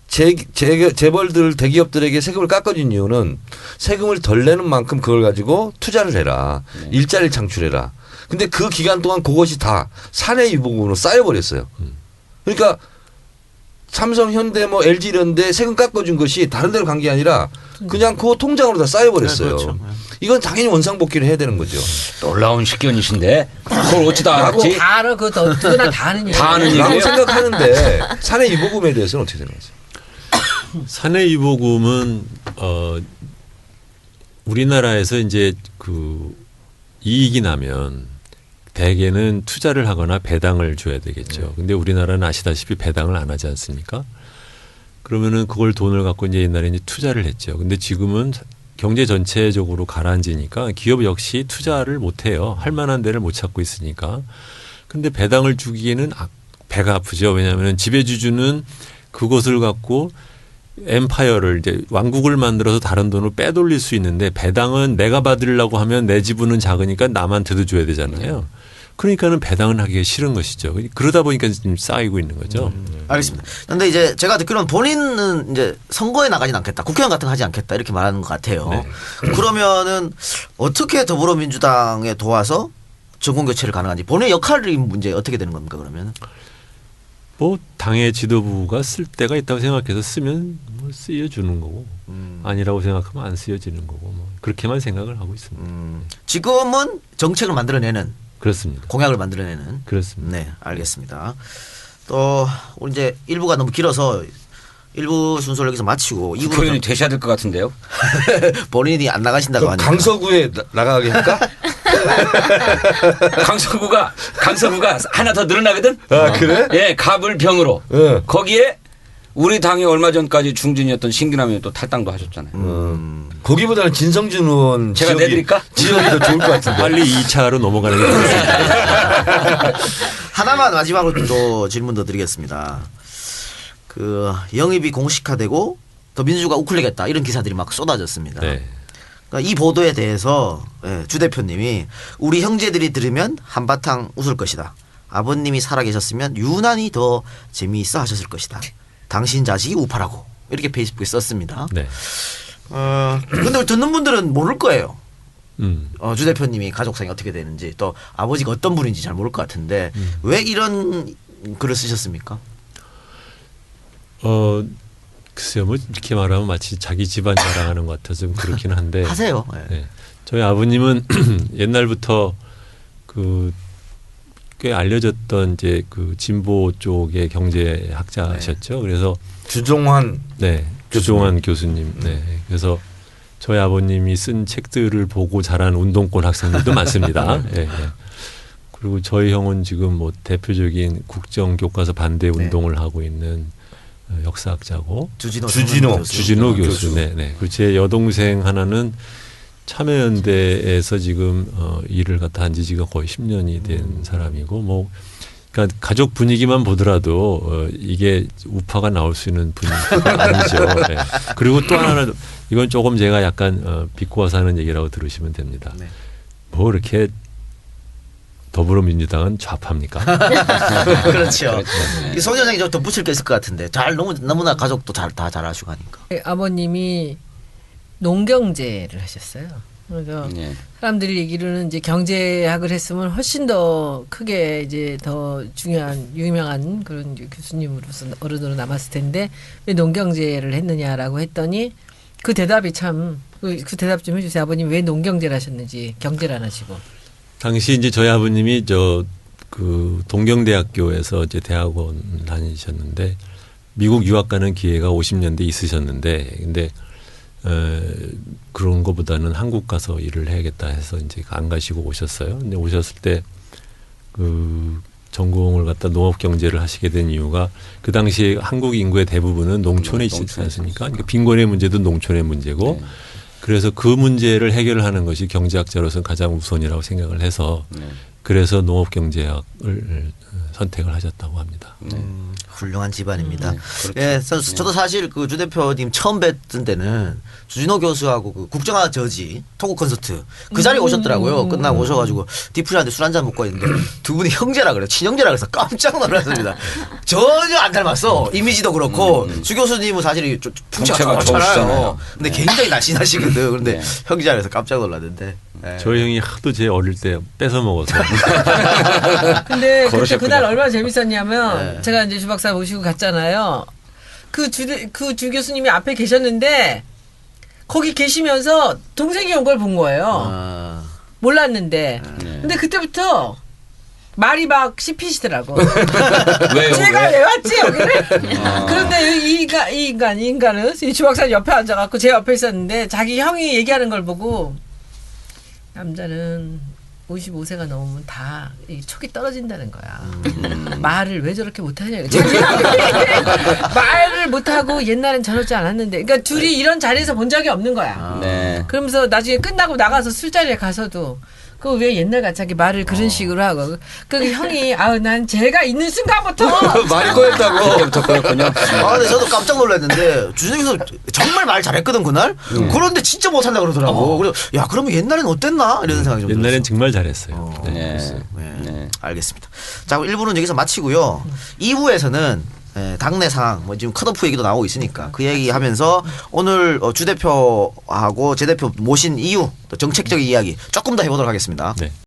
재벌들 대기업들에게 세금을 깎아준 이유는 세금을 덜 내는 만큼 그걸 가지고 투자를 해라. 일자리를 창출해라. 근데 그 기간 동안 그것이 다 사내 유보금으로 쌓여버렸어요. 그러니까 삼성, 현대, 뭐 LG 이런 데 세금 깎아준 것이 다른 데로 간 게 아니라 그냥 그 통장으로 다 쌓여버렸어요. 네, 그렇죠. 이건 당연히 원상복귀를 해야 되는 거죠. 놀라운 식견이신데 그걸 어찌 다 알았지? 다 알아. 그거 누구나 다 아는 얘기. 다 아는 라고 얘기예요? 생각하는데 사내 유보금에 대해서는 어떻게 생각하세요? 사내 유보금은 우리나라에서 이제 그 이익이 나면 대개는 투자를 하거나 배당을 줘야 되겠죠. 근데 우리나라는 아시다시피 배당을 안 하지 않습니까? 그러면은 그걸 돈을 갖고 이제 옛날에 이제 투자를 했죠. 근데 지금은 경제 전체적으로 가라앉으니까 기업 역시 투자를 못 해요. 할 만한 데를 못 찾고 있으니까. 근데 배당을 주기에는 배가 아프죠. 왜냐하면 지배주주는 그것을 갖고 엠파이어를 이제 왕국을 만들어서 다른 돈을 빼돌릴 수 있는데 배당은 내가 받으려고 하면 내 지분은 작으니까 남한테도 줘야 되잖아요. 그러니까는 배당은 하기가 싫은 것이죠. 그러다 보니까 지금 쌓이고 있는 거죠. 알겠습니다. 그런데 이제 제가 듣기로는 본인은 이제 선거에 나가진 않겠다. 국회의원 같은 거 하지 않겠다. 이렇게 말하는 것 같아요. 네. 그러면은 어떻게 더불어민주당에 도와서 정권 교체를 가능한지 본인의 역할이 문제 어떻게 되는 겁니까 그러면? 뭐 당의 지도부가 쓸 때가 있다고 생각해서 쓰면 뭐 쓰여주는 거고 아니라고 생각하면 안 쓰여지는 거고 뭐 그렇게만 생각을 하고 있습니다. 지금은 정책을 만들어내는 그렇습니다. 공약을 만들어내는. 그렇습니다. 네, 알겠습니다. 또 우리 이제 1부가 너무 길어서 1부 순서를 여기서 마치고 2부로 국회의원이 되셔야 될 것 같은데요. 본인이 안 나가신다고 그럼 하니까. 강서구에 나가게 할까? 강서구가 하나 더 늘어나거든. 아 그래? 예, 갑을병으로. 네. 거기에 우리 당이 얼마 전까지 중진이었던 신기남 의원 또 탈당도 하셨잖아요. 거기보다는 진성준 의원 제가 내드릴까? 지역이 더 좋을 것 같은데. 빨리 2차로 넘어가는 게 좋습니다. 하나만 마지막으로 또 질문 더 드리겠습니다. 그 영입이 공식화되고 더 민주주의가 우클릭했다 이런 기사들이 막 쏟아졌습니다. 네. 그러니까 이 보도에 대해서 주 대표님이 우리 형제들이 들으면 한바탕 웃을 것이다. 아버님이 살아계셨으면 유난히 더 재미있어 하셨을 것이다. 당신 자식이 우파라고 이렇게 페이스북에 썼습니다. 네. 근데 듣는 분들은 모를 거예요. 주 대표님이 가족상이 어떻게 되는지 또 아버지가 어떤 분인지 잘 모를 것 같은데 왜 이런 글을 쓰셨습니까? 글쎄요, 뭐 이렇게 말하면 마치 자기 집안 자랑하는 것 같아서 좀 그렇긴 한데. 하세요. 네. 네. 저희 아버님은 옛날부터 꽤 알려졌던 이제 그 진보 쪽의 경제학자셨죠. 그래서 주종환 네, 주종환 교수님. 네, 그래서 저희 아버님이 쓴 책들을 보고 자란 운동권 학생들도 많습니다. 예, 예. 그리고 저희 형은 지금 뭐 대표적인 국정교과서 반대 운동을 하고 있는 역사학자고 주진호 교수. 네, 네. 그리고 제 여동생 하나는 참여연대에서 지금 일을 갖다 한 지 지금 거의 10년이 된 사람이고 뭐 그러니까 가족 분위기만 보더라도 이게 우파가 나올 수 있는 분위기가 아니죠. 네. 그리고 또 하나는 이건 조금 제가 약간 비꼬아서 하는 얘기라고 들으시면 됩니다. 네. 뭐 이렇게 더불어민주당은 좌파입니까? 그렇죠. 이 송 원장이 좀 덧붙일 게 있을 것 같은데 너무나 가족도 다 잘 아시고 하니까. 아버님이 농경제를 하셨어요. 그래서 네. 사람들이 얘기로는 이제 경제학을 했으면 훨씬 더 크게 이제 더 중요한 유명한 그런 이제 교수님으로서 어른으로 남았을 텐데 왜 농경제를 했느냐라고 했더니 그 대답이 참 그 대답 좀 해주세요. 아버님 왜 농경제를 하셨는지 경제를 안 하시고. 당시 이제 저희 아버님이 그 동경대학교에서 이제 대학원 다니셨는데 미국 유학 가는 기회가 50년대 있으셨는데 근데 그런 것보다는 한국 가서 일을 해야겠다 해서 이제 안 가시고 오셨어요. 근데 오셨을 때 그 전공을 갖다 농업 경제를 하시게 된 이유가 그 당시 한국 인구의 대부분은 농촌에 있지 않습니까? 그러니까 빈곤의 문제도 농촌의 문제고 네. 그래서 그 문제를 해결하는 것이 경제학자로서는 가장 우선이라고 생각을 해서 그래서 농업 경제학을 선택을 하셨다고 합니다. 훌륭한 집안입니다. 그렇죠. 예, 저도 사실 그 주 대표님 처음 뵀던 때는 주진호 교수하고 그 국정화 저지 토크 콘서트 그 자리에 오셨더라고요. 끝나고 오셔가지고 디프리한테 술 한잔 먹고 있는데 두 분이 형제라 그래요. 친형제라 그래서 깜짝 놀랐습니다. 전혀 안 닮았어. 이미지도 그렇고 주 교수님은 사실 풍채가 좋잖아요. 좋으시잖아요. 근데 굉장히 날씬하시거든. 그런데 네. 형제라 그래서 깜짝 놀랐는데. 예. 저희 형이 하도 제 어릴 때 뺏어 먹어서 근데 그때 그러셨군요. 그날 얼마나 재밌었냐면 네. 제가 이제 주 박사 모시고 갔잖아요. 그 주 교수님이 앞에 계셨는데 거기 계시면서 동생이 온 걸 본 거예요. 아, 몰랐는데. 네. 근데 그때부터 말이 막 씹히시더라고. 왜요? 제가 왜? 왜 왔지 여기를? 아. 그런데 이 인간은 이 주박사 옆에 앉아갖고 제 옆에 있었는데 자기 형이 얘기하는 걸 보고 남자는 55세가 넘으면 다 이 촉이 떨어진다는 거야. 말을 왜 저렇게 못하냐. 말을 못하고 옛날엔 저렇지 않았는데. 그러니까 둘이 이런 자리에서 본 적이 없는 거야. 네. 그러면서 나중에 끝나고 나가서 술자리에 가서도 그 왜 옛날 같이 말을 그런 식으로 하고 그 형이 난 제가 있는 순간부터 말이 꼬였다고. 그때부터 그랬군요. 아, 근데 저도 깜짝 놀랐는데 주진호 교수 정말 말 잘했거든 그날. 그런데 진짜 못한다 그러더라고. 그래서 야 그러면 옛날엔 어땠나 이런 생각이 좀 옛날엔 들었어요. 정말 잘했어요. 네. 네. 네. 알겠습니다. 자, 1부는 여기서 마치고요. 2부에서는 당내 상황, 뭐 지금 컷오프 얘기도 나오고 있으니까 그 얘기하면서 오늘 주 대표하고 제 대표 모신 이유, 또 정책적인 이야기 조금 더 해보도록 하겠습니다. 네.